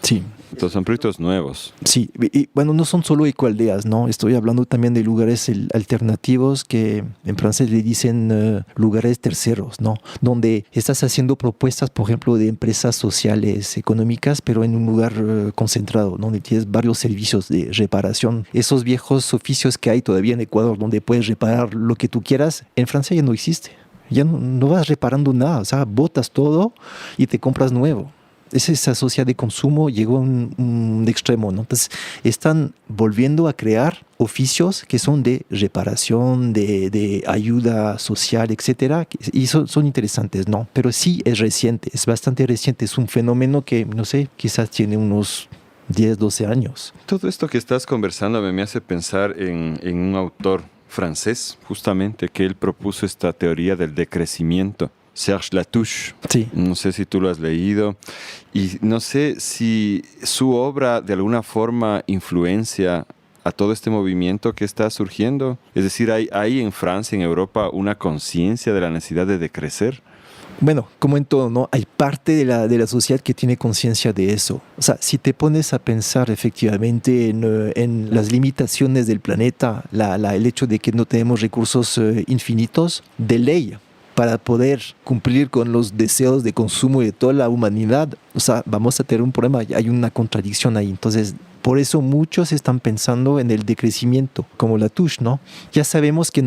Sí. Entonces son proyectos nuevos. Sí, y bueno, no son solo ecoaldeas, ¿no? Estoy hablando también de lugares alternativos que en francés le dicen lugares terceros, ¿no? Donde estás haciendo propuestas, por ejemplo, de empresas sociales, económicas, pero en un lugar concentrado, ¿no? Donde tienes varios servicios de reparación. Esos viejos oficios que hay todavía en Ecuador, donde puedes reparar lo que tú quieras, en Francia ya no existe. Ya no vas reparando nada, o sea, botas todo y te compras nuevo. Esa sociedad de consumo llegó a un extremo, ¿no? Entonces, están volviendo a crear oficios que son de reparación, de ayuda social, etcétera, y son interesantes, ¿no? Pero sí es reciente, es bastante reciente, es un fenómeno que, no sé, quizás tiene unos 10, 12 años. Todo esto que estás conversando me hace pensar en un autor francés, justamente, que él propuso esta teoría del decrecimiento. Serge Latouche. Sí. No sé si tú lo has leído y no sé si su obra de alguna forma influencia a todo este movimiento que está surgiendo. Es decir, ¿hay en Francia, en Europa, una conciencia de la necesidad de decrecer? Bueno, como en todo, ¿no? Hay parte de la sociedad que tiene conciencia de eso. O sea, si te pones a pensar efectivamente en las limitaciones del planeta, el hecho de que no tenemos recursos infinitos, de ley, para poder cumplir con los deseos de consumo de toda la humanidad, o sea, vamos a tener un problema, hay una contradicción ahí. Entonces, por eso muchos están pensando en el decrecimiento, como Latouche, ¿no? Ya sabemos que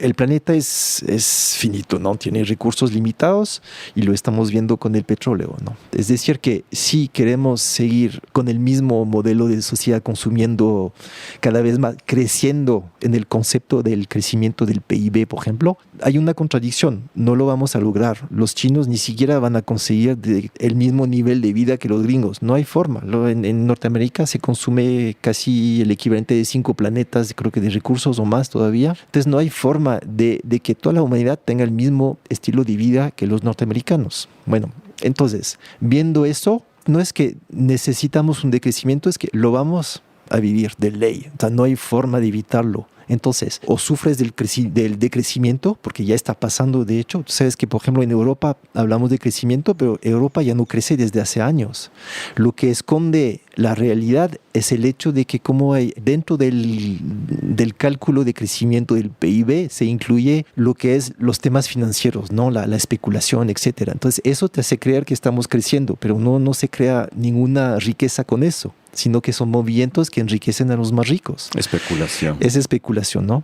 el planeta es finito, ¿no? Tiene recursos limitados y lo estamos viendo con el petróleo, ¿no? Es decir, que si queremos seguir con el mismo modelo de sociedad consumiendo cada vez más, creciendo en el concepto del crecimiento del PIB, por ejemplo, hay una contradicción, no lo vamos a lograr. Los chinos ni siquiera van a conseguir el mismo nivel de vida que los gringos, no hay forma. En Norteamérica se consume casi el equivalente de 5 planetas, creo que de recursos o más todavía. Entonces no hay forma de que toda la humanidad tenga el mismo estilo de vida que los norteamericanos. Bueno, entonces, viendo eso, no es que necesitamos un decrecimiento, es que lo vamos a vivir de ley. O sea, no hay forma de evitarlo. Entonces, o sufres del decrecimiento, porque ya está pasando, de hecho. Tú sabes que, por ejemplo, en Europa hablamos de crecimiento, pero Europa ya no crece desde hace años. Lo que esconde la realidad es el hecho de que como hay dentro del cálculo de crecimiento del PIB se incluye lo que es los temas financieros, ¿no? La especulación, etcétera. Entonces, eso te hace creer que estamos creciendo, pero no se crea ninguna riqueza con eso, sino que son movimientos que enriquecen a los más ricos. Especulación. Es especulación, ¿no?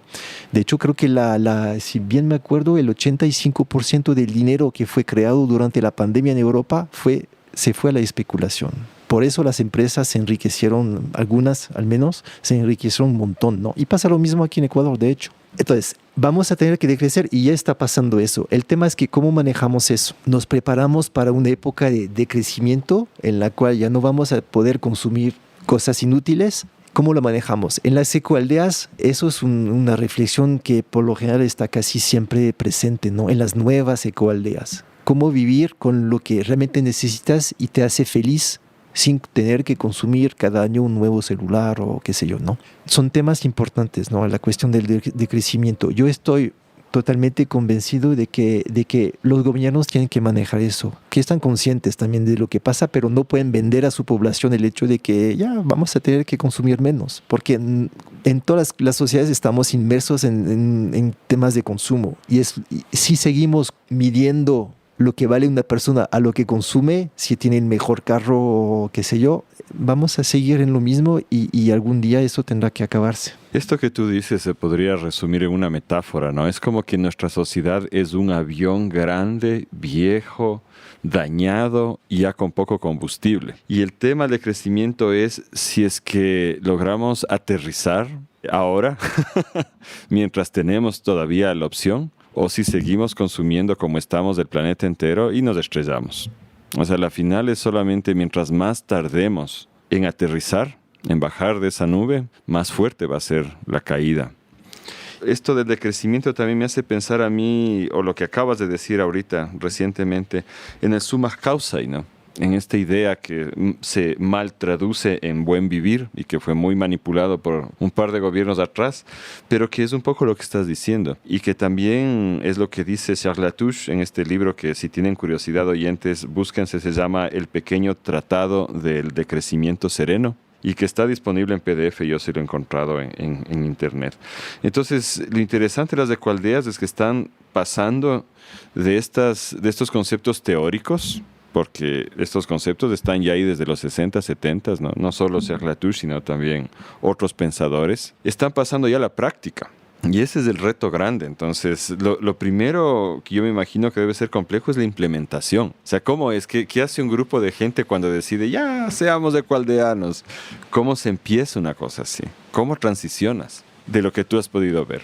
De hecho, creo que si bien me acuerdo, el 85% del dinero que fue creado durante la pandemia en Europa se fue a la especulación. Por eso las empresas se enriquecieron, algunas al menos, se enriquecieron un montón, ¿no? Y pasa lo mismo aquí en Ecuador, de hecho. Entonces, vamos a tener que decrecer y ya está pasando eso. El tema es que ¿cómo manejamos eso? Nos preparamos para una época de crecimiento en la cual ya no vamos a poder consumir cosas inútiles. ¿Cómo lo manejamos? En las ecoaldeas, eso es una reflexión que por lo general está casi siempre presente, ¿no? En las nuevas ecoaldeas. ¿Cómo vivir con lo que realmente necesitas y te hace feliz sin tener que consumir cada año un nuevo celular o qué sé yo, ¿no? Son temas importantes, ¿no? La cuestión del decrecimiento. Yo estoy totalmente convencido de que los gobiernos tienen que manejar eso, que están conscientes también de lo que pasa, pero no pueden vender a su población el hecho de que ya vamos a tener que consumir menos, porque en todas las sociedades estamos inmersos en temas de consumo y si seguimos midiendo lo que vale una persona a lo que consume, si tiene el mejor carro o qué sé yo, vamos a seguir en lo mismo y algún día eso tendrá que acabarse. Esto que tú dices se podría resumir en una metáfora, ¿no? Es como que nuestra sociedad es un avión grande, viejo, dañado y ya con poco combustible. Y el tema del crecimiento es si es que logramos aterrizar ahora, mientras tenemos todavía la opción, o si seguimos consumiendo como estamos del planeta entero y nos estrellamos. O sea, la final es solamente mientras más tardemos en aterrizar, en bajar de esa nube, más fuerte va a ser la caída. Esto del decrecimiento también me hace pensar a mí, o lo que acabas de decir ahorita recientemente, en el summa causae, ¿no? En esta idea que se mal traduce en buen vivir y que fue muy manipulado por un par de gobiernos atrás, pero que es un poco lo que estás diciendo y que también es lo que dice Charles Latouche en este libro que, si tienen curiosidad, oyentes, búsquense, se llama El pequeño tratado del decrecimiento sereno, y que está disponible en PDF, yo sí lo he encontrado en internet. Entonces, lo interesante de las ecoaldeas es que están pasando de estos conceptos teóricos, porque estos conceptos están ya ahí desde los 60, 70, no solo Serge Latouche, sino también otros pensadores, están pasando ya a la práctica. Y ese es el reto grande. Entonces, lo primero que yo me imagino que debe ser complejo es la implementación. O sea, ¿cómo es? ¿Qué hace un grupo de gente cuando decide, ya, seamos ecoaldeanos? ¿Cómo se empieza una cosa así? ¿Cómo transicionas de lo que tú has podido ver?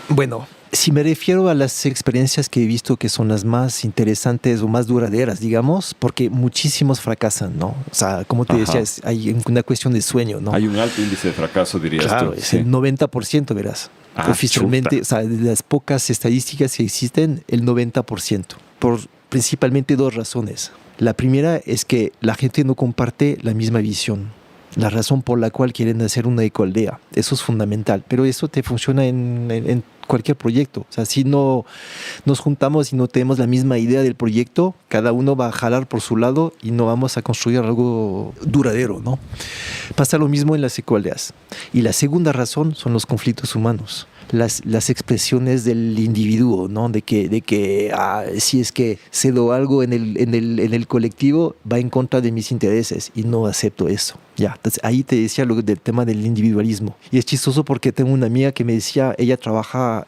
Bueno, si me refiero a las experiencias que he visto que son las más interesantes o más duraderas, digamos, porque muchísimos fracasan, ¿no? O sea, como te decía, hay una cuestión de sueño, ¿no? Hay un alto índice de fracaso, dirías tú. Claro, es el 90%, verás. Oficialmente, o sea, de las pocas estadísticas que existen, el 90%. Por principalmente dos razones. La primera es que la gente no comparte la misma visión. La razón por la cual quieren hacer una ecoaldea. Eso es fundamental. Pero eso te funciona en cualquier proyecto. O sea, si no nos juntamos y no tenemos la misma idea del proyecto, cada uno va a jalar por su lado y no vamos a construir algo duradero, ¿no? Pasa lo mismo en las ecoaldeas. Y la segunda razón son los conflictos humanos. Las expresiones del individuo, ¿no? De que si es que cedo algo en el colectivo, va en contra de mis intereses y no acepto eso. Ya, entonces ahí te decía lo del tema del individualismo. Y es chistoso porque tengo una amiga que me decía, ella trabaja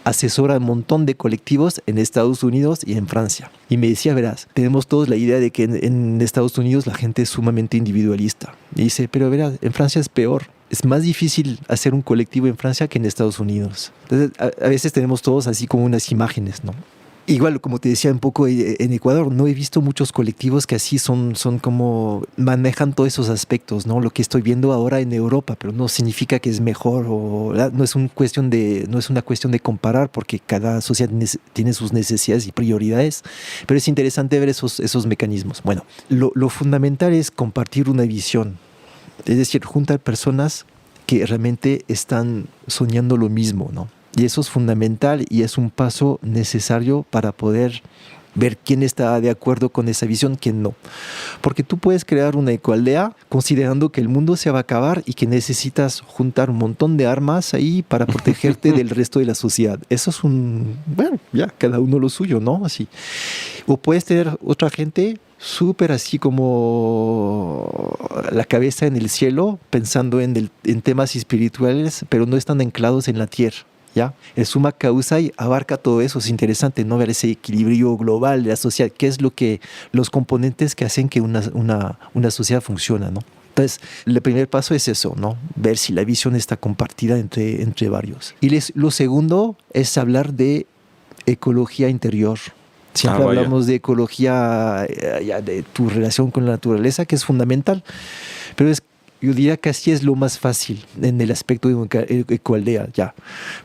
asesora un montón de colectivos en Estados Unidos y en Francia. Y me decía, verás, tenemos todos la idea de que en Estados Unidos la gente es sumamente individualista. Y dice, pero verás, en Francia es peor. Es más difícil hacer un colectivo en Francia que en Estados Unidos. Entonces, a veces tenemos todos así como unas imágenes, ¿no? Igual, como te decía un poco en Ecuador, no he visto muchos colectivos que así son como manejan todos esos aspectos, ¿no? Lo que estoy viendo ahora en Europa, pero no significa que es mejor o no es una cuestión de comparar, porque cada sociedad tiene sus necesidades y prioridades, pero es interesante ver esos mecanismos. Bueno, lo fundamental es compartir una visión, es decir, juntar personas que realmente están soñando lo mismo, ¿no? Y eso es fundamental y es un paso necesario para poder ver quién está de acuerdo con esa visión, quién no. Porque tú puedes crear una ecoaldea considerando que el mundo se va a acabar y que necesitas juntar un montón de armas ahí para protegerte del resto de la sociedad. Eso es bueno, ya, cada uno lo suyo, ¿no? Así. O puedes tener otra gente súper así como la cabeza en el cielo, pensando en temas espirituales, pero no están anclados en la tierra. ¿Ya? El summa causa abarca todo eso. Es interesante, ¿no? Ver ese equilibrio global de la sociedad, qué es los componentes que hacen que una sociedad funcione, ¿no? Entonces, el primer paso es eso, ¿no? Ver si la visión está compartida entre varios. Y lo segundo es hablar de ecología interior. Siempre hablamos de ecología, de tu relación con la naturaleza, que es fundamental, pero yo diría que así es lo más fácil en el aspecto de ecoaldea. Ya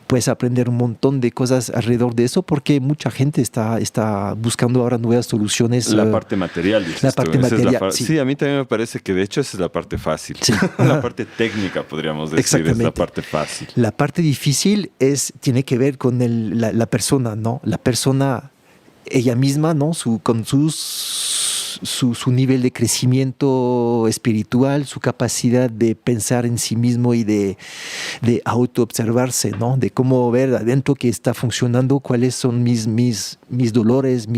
puedes aprender un montón de cosas alrededor de eso porque mucha gente está buscando ahora nuevas soluciones. La parte material, dices la parte tú. material, sí, a mí también me parece que de hecho esa es la parte fácil. Sí. La parte técnica, podríamos decir, es la parte fácil. La parte difícil tiene que ver con la persona, ¿no? La persona, ella misma, ¿no? Con su nivel de crecimiento espiritual, su capacidad de pensar en sí mismo y de autoobservarse, ¿no? De cómo ver adentro que está funcionando, cuáles son mis dolores,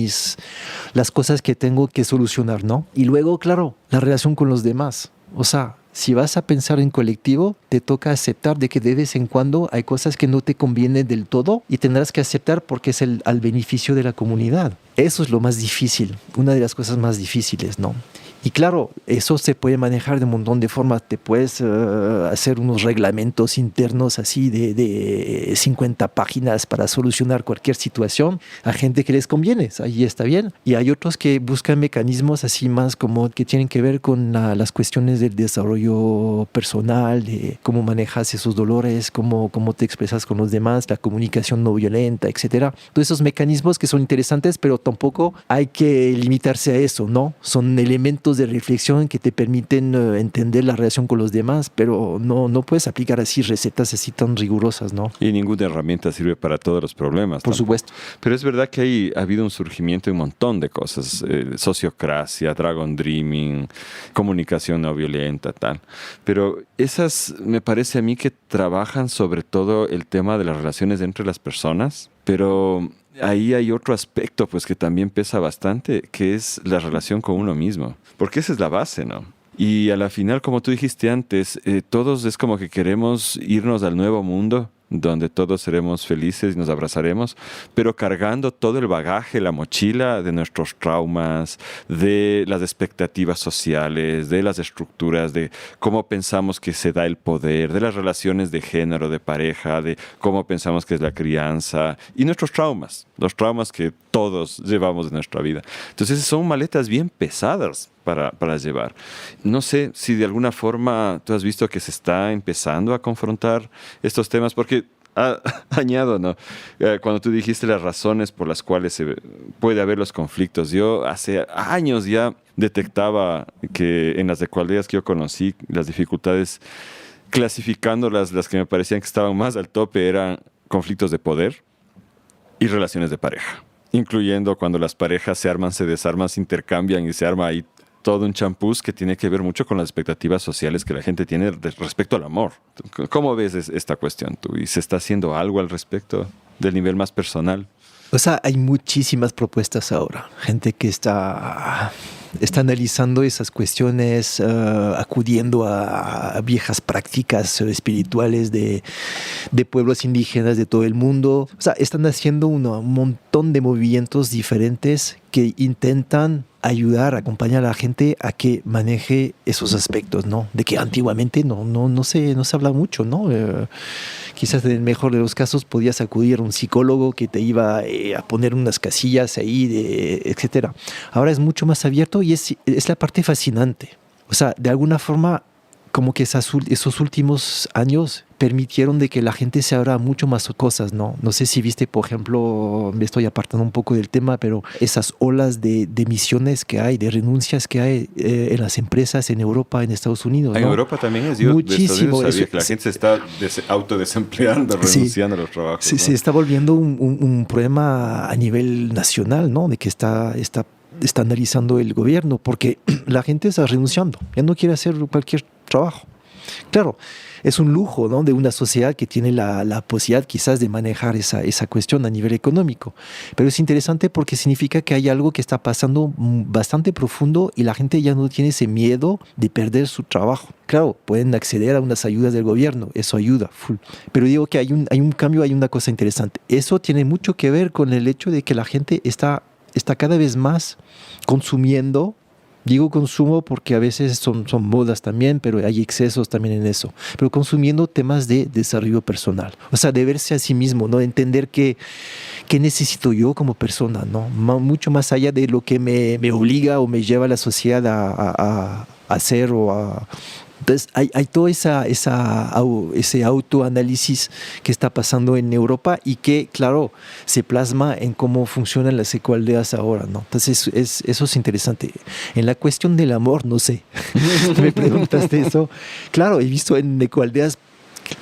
las cosas que tengo que solucionar, ¿no? Y luego, claro, la relación con los demás. O sea, si vas a pensar en colectivo, te toca aceptar de que de vez en cuando hay cosas que no te convienen del todo y tendrás que aceptar porque es al beneficio de la comunidad. Eso es lo más difícil, una de las cosas más difíciles, ¿no? Y claro, eso se puede manejar de un montón de formas. Te puedes hacer unos reglamentos internos así de 50 páginas para solucionar cualquier situación a gente que les conviene. Ahí está bien. Y hay otros que buscan mecanismos así más como que tienen que ver con las cuestiones del desarrollo personal, de cómo manejas esos dolores, cómo te expresas con los demás, la comunicación no violenta, etcétera. Todos esos mecanismos que son interesantes, pero tampoco hay que limitarse a eso, ¿no? Son elementos de reflexión que te permiten entender la relación con los demás, pero no puedes aplicar así recetas así tan rigurosas, ¿no? Y ninguna herramienta sirve para todos los problemas. Por supuesto. Pero es verdad que ha habido un surgimiento de un montón de cosas. Sociocracia, Dragon Dreaming, comunicación no violenta, tal. Pero esas me parece a mí que trabajan sobre todo el tema de las relaciones entre las personas, pero ahí hay otro aspecto pues que también pesa bastante, que es la relación con uno mismo, porque esa es la base, ¿no? Y a la final, como tú dijiste antes, todos es como que queremos irnos al nuevo mundo, donde todos seremos felices y nos abrazaremos, pero cargando todo el bagaje, la mochila de nuestros traumas, de las expectativas sociales, de las estructuras, de cómo pensamos que se da el poder, de las relaciones de género, de pareja, de cómo pensamos que es la crianza y nuestros traumas, los traumas que todos llevamos de nuestra vida. Entonces son maletas bien pesadas para llevar. No sé si de alguna forma tú has visto que se está empezando a confrontar estos temas, porque añado, ¿no? Cuando tú dijiste las razones por las cuales puede haber los conflictos, yo hace años ya detectaba que en las ecoaldeas que yo conocí, las dificultades, clasificándolas, las que me parecían que estaban más al tope eran conflictos de poder y relaciones de pareja, incluyendo cuando las parejas se arman, se desarman, se intercambian y se arma ahí todo un champús que tiene que ver mucho con las expectativas sociales que la gente tiene respecto al amor. ¿Cómo ves esta cuestión tú? ¿Y se está haciendo algo al respecto del nivel más personal? O sea, hay muchísimas propuestas ahora. Gente que está analizando esas cuestiones, acudiendo a viejas prácticas espirituales de pueblos indígenas de todo el mundo. O sea, están haciendo un montón de movimientos diferentes que intentan ayudar, acompañar a la gente a que maneje esos aspectos, ¿no? De que antiguamente no se habla mucho, ¿no? Quizás en el mejor de los casos podías acudir a un psicólogo que te iba a poner unas casillas ahí, etcétera. Ahora es mucho más abierto y es la parte fascinante. O sea, de alguna forma, como que esos últimos años permitieron de que la gente se abra mucho más cosas, ¿no? No sé si viste, por ejemplo, me estoy apartando un poco del tema, pero esas olas de misiones que hay, de renuncias que hay en las empresas en Europa, en Estados Unidos, ¿no? En Europa también es. Yo muchísimo. Sabía que la gente se está autodesempleando, renunciando a los trabajos. Sí, ¿no? Se está volviendo un problema a nivel nacional, ¿no? De que está analizando el gobierno, porque la gente está renunciando, ya no quiere hacer cualquier trabajo. Claro, es un lujo, ¿no?, de una sociedad que tiene la posibilidad quizás de manejar esa cuestión a nivel económico. Pero es interesante porque significa que hay algo que está pasando bastante profundo y la gente ya no tiene ese miedo de perder su trabajo. Claro, pueden acceder a unas ayudas del gobierno, eso ayuda, full. Pero digo que hay un cambio, hay una cosa interesante. Eso tiene mucho que ver con el hecho de que la gente está cada vez más consumiendo. Digo consumo porque a veces son modas también, pero hay excesos también en eso. Pero consumiendo temas de desarrollo personal. O sea, de verse a sí mismo, ¿no? De entender qué necesito yo como persona, ¿no? Mucho más allá de lo que me obliga o me lleva la sociedad a hacer o a... Entonces, hay todo ese autoanálisis que está pasando en Europa y que, claro, se plasma en cómo funcionan las ecoaldeas ahora, ¿no? Entonces, eso es interesante. En la cuestión del amor, no sé, me preguntaste eso. Claro, he visto en ecoaldeas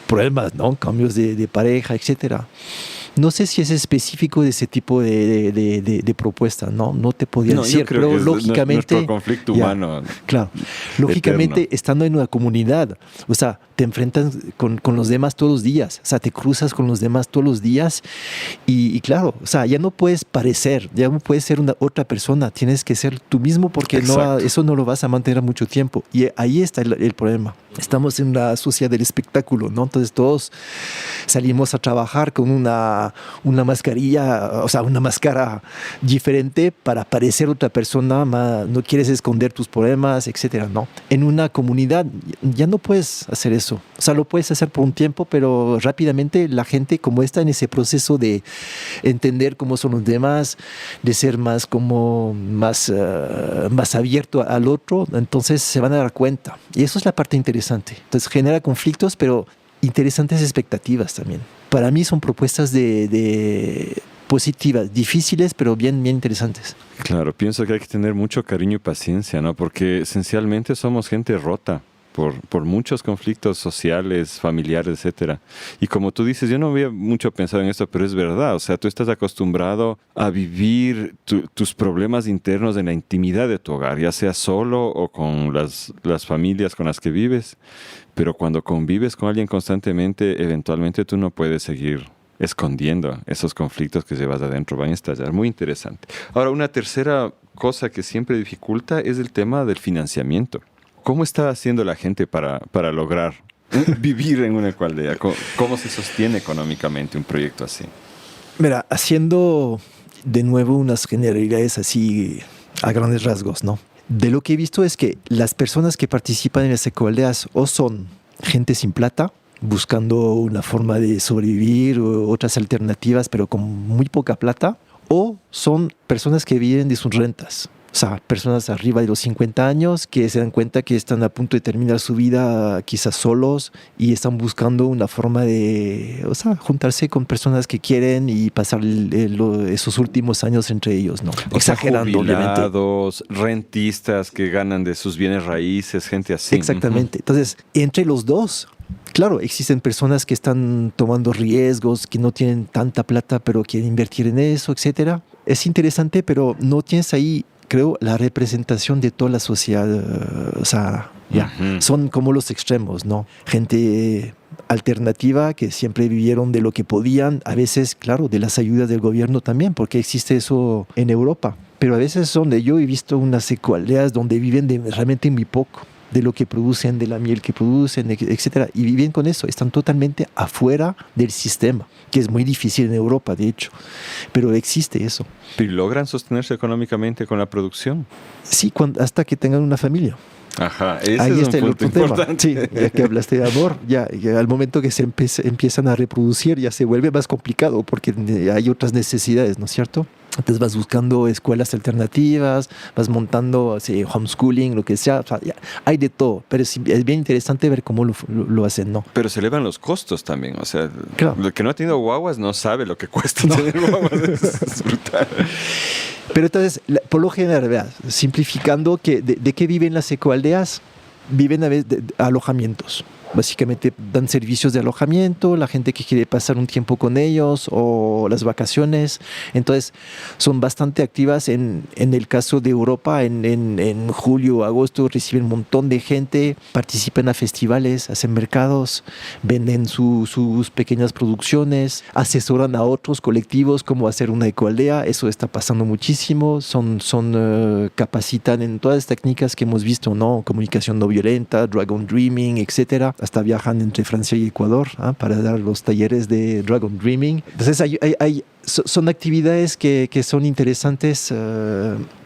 problemas, ¿no? Cambios de pareja, etcétera. No sé si es específico de ese tipo de propuesta, ¿no? No te podía decir, pero que lógicamente... nuestro conflicto humano. Claro, lógicamente eterno. Estando en una comunidad, o sea, te enfrentas con los demás todos los días, o sea, te cruzas con los demás todos los días y claro, o sea, ya no puedes parecer, ya no puedes ser otra persona, tienes que ser tú mismo porque eso no lo vas a mantener mucho tiempo y ahí está el problema. Estamos en la sociedad del espectáculo, ¿no? Entonces todos salimos a trabajar con una mascarilla, o sea, una máscara diferente para parecer otra persona, no quieres esconder tus problemas, etcétera, ¿no? En una comunidad ya no puedes hacer eso. O sea, lo puedes hacer por un tiempo, pero rápidamente la gente, como está en ese proceso de entender cómo son los demás, de ser más abierto al otro, entonces se van a dar cuenta. Y eso es la parte interesante. Entonces genera conflictos, pero interesantes expectativas también. Para mí son propuestas de positivas, difíciles, pero bien interesantes. Claro, pienso que hay que tener mucho cariño y paciencia, ¿no? Porque esencialmente somos gente rota por muchos conflictos sociales, familiares, etcétera. Y como tú dices, yo no había mucho pensado en esto, pero es verdad. O sea, tú estás acostumbrado a vivir tus problemas internos en la intimidad de tu hogar, ya sea solo o con las familias con las que vives. Pero cuando convives con alguien constantemente, eventualmente tú no puedes seguir escondiendo esos conflictos que llevas adentro, van a estallar. Muy interesante. Ahora, una tercera cosa que siempre dificulta es el tema del financiamiento. ¿Cómo está haciendo la gente para lograr vivir en una ecoaldea? ¿Cómo se sostiene económicamente un proyecto así? Mira, haciendo de nuevo unas generalidades así a grandes rasgos, ¿no? De lo que he visto es que las personas que participan en las ecoaldeas o son gente sin plata, buscando una forma de sobrevivir o otras alternativas, pero con muy poca plata, o son personas que viven de sus rentas. O sea, personas arriba de los 50 años que se dan cuenta que están a punto de terminar su vida quizás solos y están buscando una forma de, o sea, juntarse con personas que quieren y pasar esos últimos años entre ellos, ¿no? Exagerando, jubilados, obviamente. Rentistas que ganan de sus bienes raíces, gente así. Exactamente. Entonces, entre los dos, claro, existen personas que están tomando riesgos, que no tienen tanta plata, pero quieren invertir en eso, etcétera. Es interesante, pero no tienes ahí, creo, la representación de toda la sociedad. O sea, son como los extremos, ¿no? Gente alternativa que siempre vivieron de lo que podían, a veces, claro, de las ayudas del gobierno también, porque existe eso en Europa. Pero a veces donde yo he visto unas ecoaldeas donde viven realmente muy poco, de lo que producen, de la miel que producen, etcétera, y viven con eso, están totalmente afuera del sistema, que es muy difícil en Europa, de hecho, pero existe eso. ¿Y logran sostenerse económicamente con la producción? Sí, hasta que tengan una familia. Ajá, ese ahí es está un el punto otro importante. tema. Sí, ya que hablaste de amor, ya al momento que se empiezan a reproducir, ya se vuelve más complicado porque hay otras necesidades, ¿no es cierto? Entonces vas buscando escuelas alternativas, vas montando homeschooling, lo que sea. O sea, hay de todo, pero es bien interesante ver cómo lo hacen, ¿no? Pero se elevan los costos también. O sea, claro. El que no ha tenido guaguas no sabe lo que cuesta tener guaguas. Es brutal. Pero entonces, por lo general, ¿verdad? Simplificando, ¿de qué viven las ecoaldeas? Viven a veces de alojamientos. Básicamente dan servicios de alojamiento, la gente que quiere pasar un tiempo con ellos o las vacaciones. Entonces son bastante activas en el caso de Europa. En julio, agosto reciben un montón de gente, participan a festivales, hacen mercados, venden sus pequeñas producciones, asesoran a otros colectivos cómo hacer una ecoaldea. Eso está pasando muchísimo. Capacitan en todas las técnicas que hemos visto, ¿no? Comunicación no violenta, Dragon Dreaming, etcétera. Hasta viajan entre Francia y Ecuador para dar los talleres de Dragon Dreaming. Entonces son actividades que son interesantes,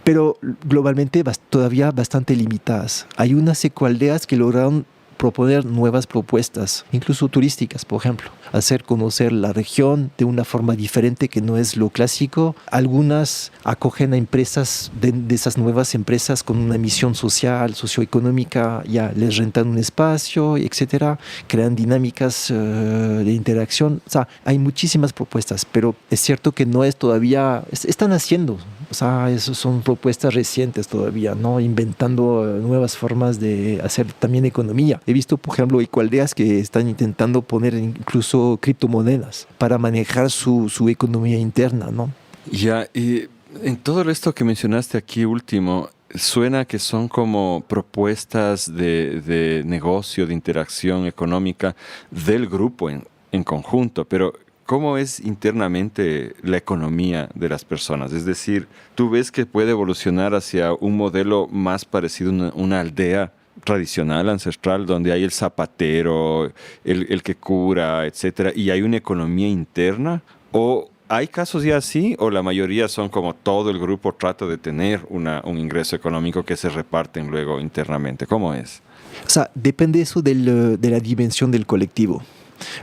pero globalmente todavía bastante limitadas. Hay unas ecoaldeas que lograron proponer nuevas propuestas, incluso turísticas, por ejemplo, hacer conocer la región de una forma diferente que no es lo clásico. Algunas acogen a empresas de esas nuevas empresas con una misión social, socioeconómica, ya les rentan un espacio, etcétera, crean dinámicas de interacción. O sea, hay muchísimas propuestas, pero es cierto que no es todavía, están haciendo. O sea, eso son propuestas recientes todavía, ¿no? Inventando nuevas formas de hacer también economía. He visto, por ejemplo, ecoaldeas que están intentando poner incluso criptomonedas para manejar su economía interna, ¿no? Ya, y en todo esto que mencionaste aquí último, suena que son como propuestas de negocio, de interacción económica del grupo en conjunto, pero ¿cómo es internamente la economía de las personas? Es decir, ¿tú ves que puede evolucionar hacia un modelo más parecido a una aldea tradicional, ancestral, donde hay el zapatero, el que cura, etcétera, y hay una economía interna? ¿O hay casos ya así, o la mayoría son como todo el grupo trata de tener un ingreso económico que se reparten luego internamente? ¿Cómo es? O sea, depende eso de la dimensión del colectivo.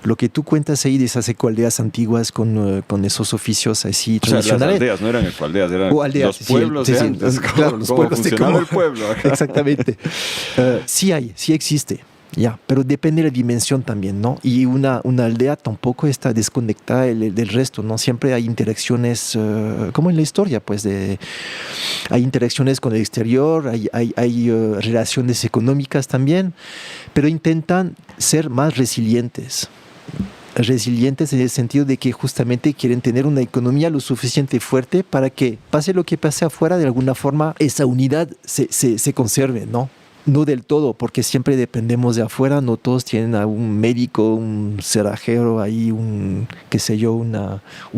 Lo que tú cuentas ahí de esas ecoaldeas antiguas con esos oficios así tradicionales. O sea, las aldeas no eran ecoaldeas, eran los pueblos de antes. Claro, los pueblos de funcionaba el pueblo. Exactamente. Sí existe. Ya, pero depende de la dimensión también, ¿no? Y una aldea tampoco está desconectada del resto, ¿no? Siempre hay interacciones, como en la historia, pues, hay interacciones con el exterior, hay relaciones económicas también, pero intentan ser más resilientes en el sentido de que justamente quieren tener una economía lo suficiente fuerte para que pase lo que pase afuera, de alguna forma esa unidad se conserve, ¿no? No del todo, porque siempre dependemos de afuera, no todos tienen a un médico, un cerrajero ahí, un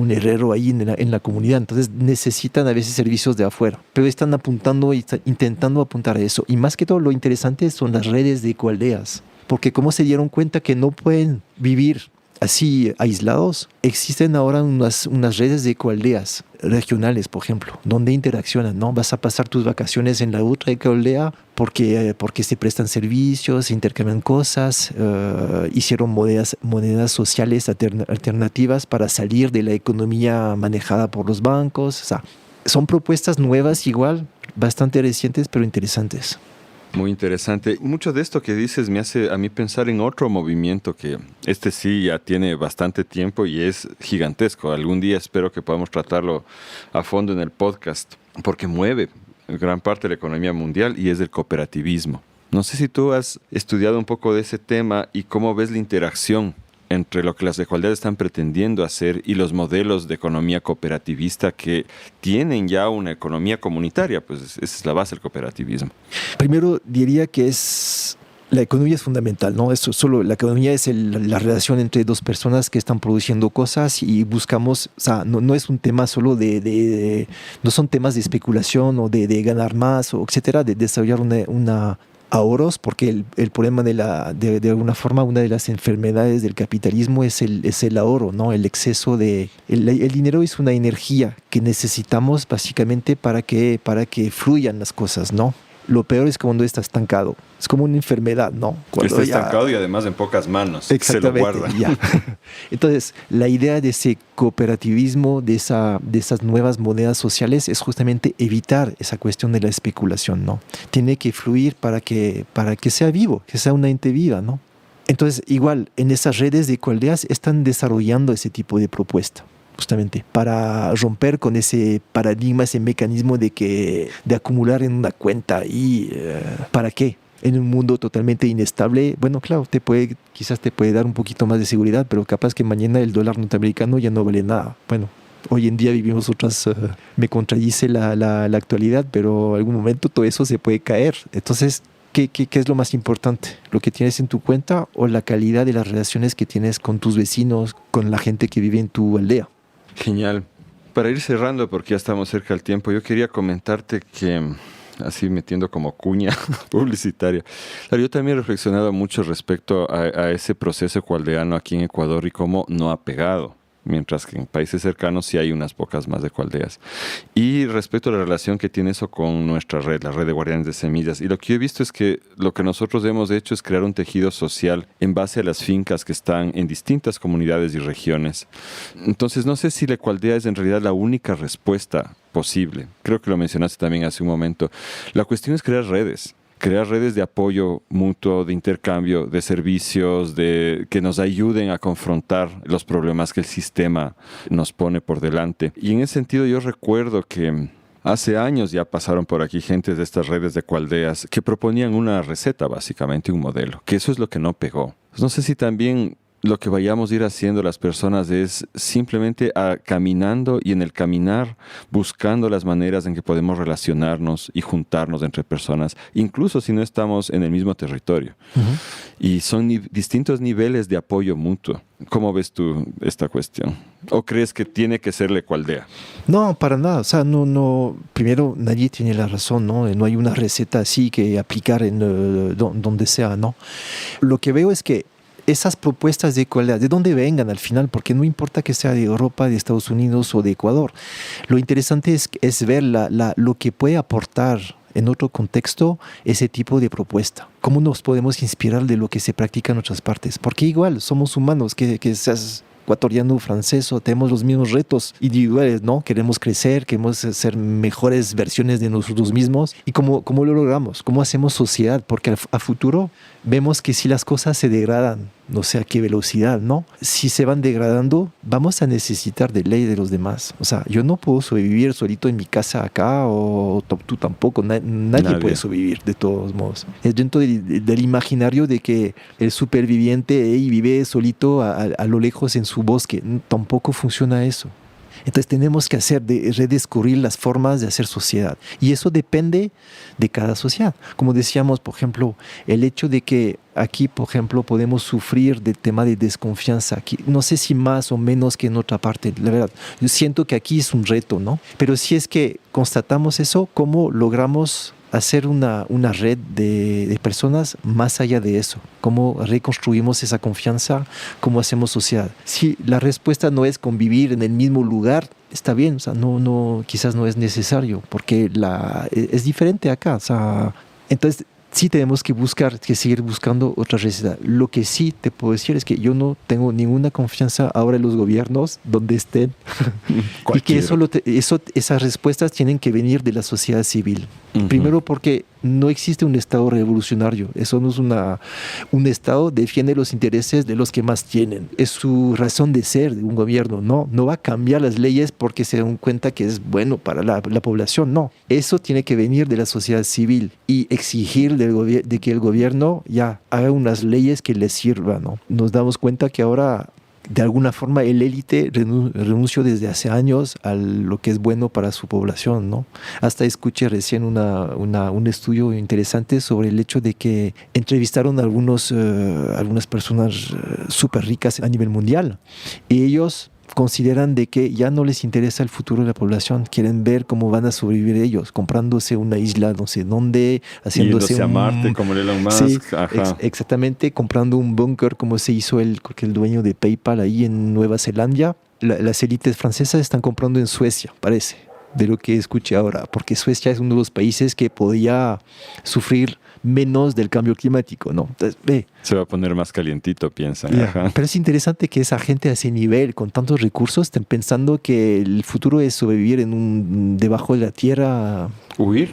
herrero ahí en la comunidad, entonces necesitan a veces servicios de afuera, pero están apuntando y intentando apuntar a eso. Y más que todo lo interesante son las redes de ecoaldeas, porque como se dieron cuenta que no pueden vivir así aislados, existen ahora unas redes de ecoaldeas regionales, por ejemplo, donde interaccionan, ¿no? Vas a pasar tus vacaciones en la otra ecoaldea porque se prestan servicios, se intercambian cosas, hicieron monedas sociales alternativas para salir de la economía manejada por los bancos. O sea, son propuestas nuevas igual, bastante recientes, pero interesantes. Muy interesante. Mucho de esto que dices me hace a mí pensar en otro movimiento que sí ya tiene bastante tiempo y es gigantesco. Algún día espero que podamos tratarlo a fondo en el podcast, porque mueve gran parte de la economía mundial y es el cooperativismo. No sé si tú has estudiado un poco de ese tema y cómo ves la interacción entre lo que las ecoaldeas están pretendiendo hacer y los modelos de economía cooperativista que tienen ya una economía comunitaria, pues esa es la base del cooperativismo. Primero diría que la economía es fundamental, ¿no? La economía es la relación entre dos personas que están produciendo cosas y buscamos, o sea, no es un tema solo no son temas de especulación o de ganar más, o etcétera, de desarrollar una ahorros, porque el problema de alguna forma, una de las enfermedades del capitalismo es el ahorro, ¿no? El exceso el dinero es una energía que necesitamos básicamente para que fluyan las cosas, ¿no? Lo peor es cuando está estancado. Es como una enfermedad, ¿no? Cuando está estancado y además en pocas manos. Exactamente, se lo guarda. Ya. Entonces, la idea de ese cooperativismo, de esas nuevas monedas sociales, es justamente evitar esa cuestión de la especulación, ¿no? Tiene que fluir para que sea vivo, que sea una ente viva, ¿no? Entonces, igual, en esas redes de ecoaldeas están desarrollando ese tipo de propuesta, justamente para romper con ese paradigma, ese mecanismo de acumular en una cuenta y ¿para qué? En un mundo totalmente inestable, bueno, claro, quizás te puede dar un poquito más de seguridad, pero capaz que mañana el dólar norteamericano ya no vale nada. Bueno, hoy en día vivimos me contradice la actualidad, pero en algún momento todo eso se puede caer. Entonces, ¿qué es lo más importante? ¿Lo que tienes en tu cuenta o la calidad de las relaciones que tienes con tus vecinos, con la gente que vive en tu aldea? Genial. Para ir cerrando, porque ya estamos cerca del tiempo, yo quería comentarte que, así metiendo como cuña publicitaria, yo también he reflexionado mucho respecto a ese proceso ecoaldeano aquí en Ecuador y cómo no ha pegado, mientras que en países cercanos sí hay unas pocas más ecoaldeas. Y respecto a la relación que tiene eso con nuestra red, la red de guardianes de semillas, y lo que yo he visto es que lo que nosotros hemos hecho es crear un tejido social en base a las fincas que están en distintas comunidades y regiones. Entonces no sé si la ecoaldea es en realidad la única respuesta posible. Creo que lo mencionaste también hace un momento. La cuestión es crear redes de apoyo mutuo, de intercambio, de servicios, que nos ayuden a confrontar los problemas que el sistema nos pone por delante. Y en ese sentido yo recuerdo que hace años ya pasaron por aquí gente de estas redes de ecoaldeas que proponían una receta, básicamente un modelo, que eso es lo que no pegó. No sé si también lo que vayamos a ir haciendo las personas es simplemente caminando y en el caminar buscando las maneras en que podemos relacionarnos y juntarnos entre personas, incluso si no estamos en el mismo territorio. Uh-huh. Y son distintos niveles de apoyo mutuo. ¿Cómo ves tú esta cuestión? ¿O crees que tiene que ser la ecoaldea? No, para nada. O sea, no. Primero, nadie tiene la razón, ¿no? No hay una receta así que aplicar en donde sea, ¿no? Lo que veo es que esas propuestas de ecoaldea, de dónde vengan al final, porque no importa que sea de Europa, de Estados Unidos o de Ecuador. Lo interesante es ver lo que puede aportar en otro contexto ese tipo de propuesta. ¿Cómo nos podemos inspirar de lo que se practica en otras partes? Porque igual somos humanos, que seas ecuatoriano, francés, o tenemos los mismos retos individuales, ¿no? Queremos crecer, queremos ser mejores versiones de nosotros mismos. ¿Y cómo lo logramos? ¿Cómo hacemos sociedad? Porque a futuro vemos que si las cosas se degradan, no sé a qué velocidad, ¿no? Si se van degradando, vamos a necesitar de ley de los demás. O sea, yo no puedo sobrevivir solito en mi casa acá, o tú tampoco. Nadie puede sobrevivir, de todos modos. Es dentro del imaginario de que el superviviente vive solito a lo lejos en su bosque. Tampoco funciona eso. Entonces tenemos que redescubrir las formas de hacer sociedad. Y eso depende de cada sociedad. Como decíamos, por ejemplo, el hecho de que aquí, por ejemplo, podemos sufrir del tema de desconfianza. Aquí, no sé si más o menos que en otra parte. La verdad, yo siento que aquí es un reto, ¿no? Pero si es que constatamos eso, ¿cómo logramos hacer una red de personas más allá de eso? ¿Cómo reconstruimos esa confianza? ¿Cómo hacemos sociedad? Si la respuesta no es convivir en el mismo lugar, está bien, o sea, quizás no es necesario, porque es diferente acá. O sea, entonces sí tenemos que seguir buscando otra receta. Lo que sí te puedo decir es que yo no tengo ninguna confianza ahora en los gobiernos, donde estén, y que esas respuestas tienen que venir de la sociedad civil. Uh-huh. Primero porque no existe un Estado revolucionario. Eso no es un Estado defiende los intereses de los que más tienen. Es su razón de ser de un gobierno. No va a cambiar las leyes porque se dan cuenta que es bueno para la población. No. Eso tiene que venir de la sociedad civil y exigir de que el gobierno ya haga unas leyes que les sirvan, ¿no? Nos damos cuenta que ahora, de alguna forma, el élite renunció desde hace años a lo que es bueno para su población, ¿no? Hasta escuché recién un estudio interesante sobre el hecho de que entrevistaron a algunas personas súper ricas a nivel mundial, y ellos consideran de que ya no les interesa el futuro de la población, quieren ver cómo van a sobrevivir ellos, comprándose una isla no sé dónde, haciéndose a Marte como Elon Musk. Sí, exactamente, comprando un búnker como se hizo el dueño de PayPal ahí en Nueva Zelanda. Las élites francesas están comprando en Suecia, parece. de lo que escuché ahora, porque Suecia es uno de los países que podía sufrir menos del cambio climático, ¿no? Entonces, se va a poner más calientito, piensan. Yeah. Pero es interesante que esa gente a ese nivel, con tantos recursos, estén pensando que el futuro es sobrevivir debajo de la tierra. Huir.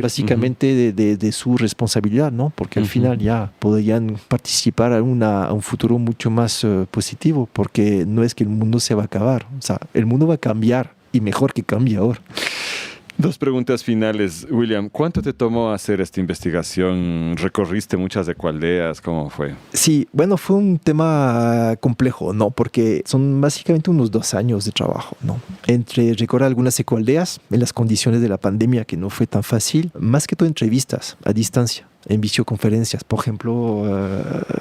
Básicamente de su responsabilidad, ¿no? Porque al final ya podrían participar a un futuro mucho más positivo, porque no es que el mundo se va a acabar, o sea, el mundo va a cambiar y mejor que cambie ahora. 2 preguntas finales, William. ¿Cuánto te tomó hacer esta investigación? ¿Recorriste muchas ecoaldeas? ¿Cómo fue? Sí, bueno, fue un tema complejo, ¿no? Porque son básicamente unos 2 años de trabajo, ¿no? Entre recorrer algunas ecoaldeas en las condiciones de la pandemia, que no fue tan fácil, más que todo entrevistas a distancia, en videoconferencias. Por ejemplo,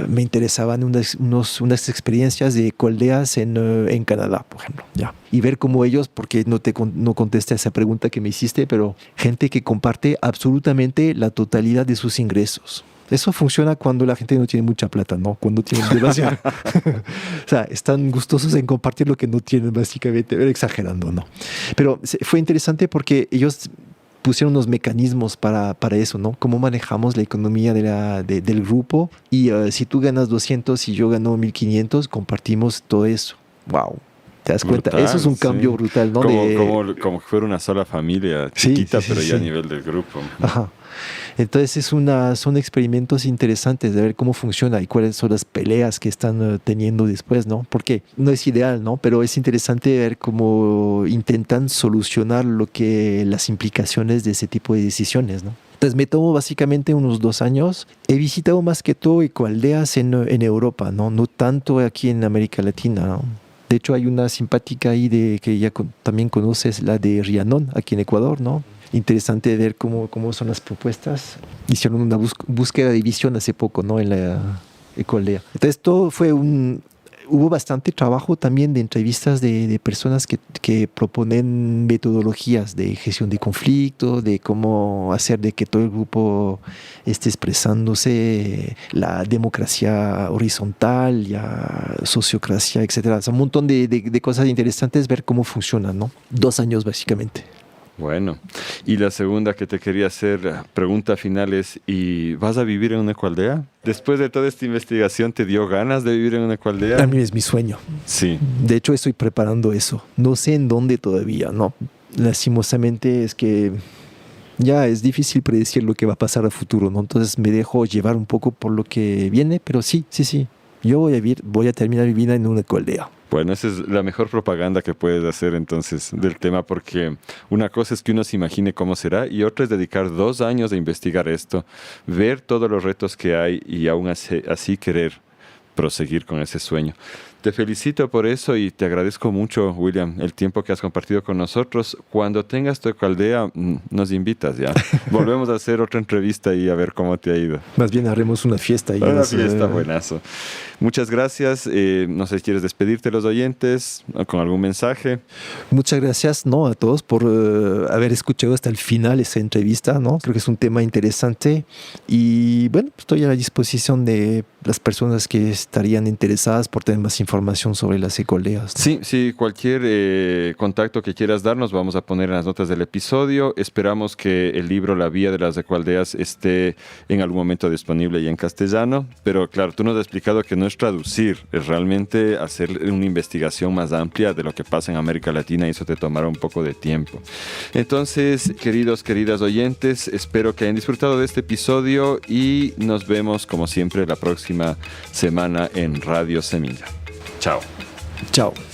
me interesaban unas experiencias de ecoaldeas en Canadá, por ejemplo, ya. Y ver cómo ellos, porque no contesté a esa pregunta que me hiciste, pero gente que comparte absolutamente la totalidad de sus ingresos. Eso funciona cuando la gente no tiene mucha plata, ¿no? Cuando tienen demasiado. O sea, están gustosos en compartir lo que no tienen, básicamente, exagerando, ¿no? Pero fue interesante porque ellos pusieron unos mecanismos para eso, ¿no? Cómo manejamos la economía del grupo y si tú ganas 200 y yo gano 1.500, compartimos todo eso. ¡Wow! ¿Te das cuenta? Brutal, eso es un cambio brutal, ¿no? Como que fuera una sola familia chiquita, pero ya a nivel del grupo. Ajá. Entonces son experimentos interesantes de ver cómo funciona y cuáles son las peleas que están teniendo después, ¿no? Porque no es ideal, ¿no? Pero es interesante ver cómo intentan solucionar las implicaciones de ese tipo de decisiones, ¿no? Entonces me tomo básicamente unos 2 años. He visitado más que todo ecoaldeas en Europa, ¿no? No tanto aquí en América Latina, ¿no? De hecho, hay una simpática ahí que ya también conoces, la de Rianón, aquí en Ecuador, ¿no? Interesante ver cómo son las propuestas. Hicieron una búsqueda de visión hace poco, ¿no? En la ecoaldea. Entonces, todo hubo bastante trabajo también de entrevistas de personas que proponen metodologías de gestión de conflicto, de cómo hacer de que todo el grupo esté expresándose, la democracia horizontal, ya sociocracia, etcétera. O sea, un montón de cosas interesantes, ver cómo funcionan, ¿no? 2 años básicamente. Bueno, y la segunda que te quería hacer, pregunta final es, ¿y vas a vivir en una ecoaldea? Después de toda esta investigación, ¿te dio ganas de vivir en una ecoaldea? A mí es mi sueño. Sí. De hecho, estoy preparando eso. No sé en dónde todavía, ¿no? Lastimosamente es que ya es difícil predecir lo que va a pasar a futuro, ¿no? Entonces me dejo llevar un poco por lo que viene, pero sí. Yo voy a terminar mi vida en una ecoaldea. Bueno, esa es la mejor propaganda que puedes hacer entonces del tema, porque una cosa es que uno se imagine cómo será y otra es dedicar 2 años a investigar esto, ver todos los retos que hay y aún así querer proseguir con ese sueño. Te felicito por eso y te agradezco mucho, William, el tiempo que has compartido con nosotros. Cuando tengas tu ecoaldea, nos invitas ya. Volvemos a hacer otra entrevista y a ver cómo te ha ido. Más bien haremos una fiesta. Una fiesta, buenazo. Muchas gracias. No sé si quieres despedirte de los oyentes con algún mensaje. Muchas gracias, ¿no? A todos por haber escuchado hasta el final esa entrevista, ¿no? Creo que es un tema interesante y bueno, estoy a la disposición de las personas que estarían interesadas por tener más información sobre las ecoaldeas, ¿no? Sí, cualquier contacto que quieras darnos vamos a poner en las notas del episodio. Esperamos que el libro La Vía de las Ecoaldeas esté en algún momento disponible y en castellano, pero claro, tú nos has explicado que no es traducir, es realmente hacer una investigación más amplia de lo que pasa en América Latina y eso te tomará un poco de tiempo. Entonces, queridas oyentes, espero que hayan disfrutado de este episodio y nos vemos como siempre la próxima semana en Radio Semilla. Chao. Chao.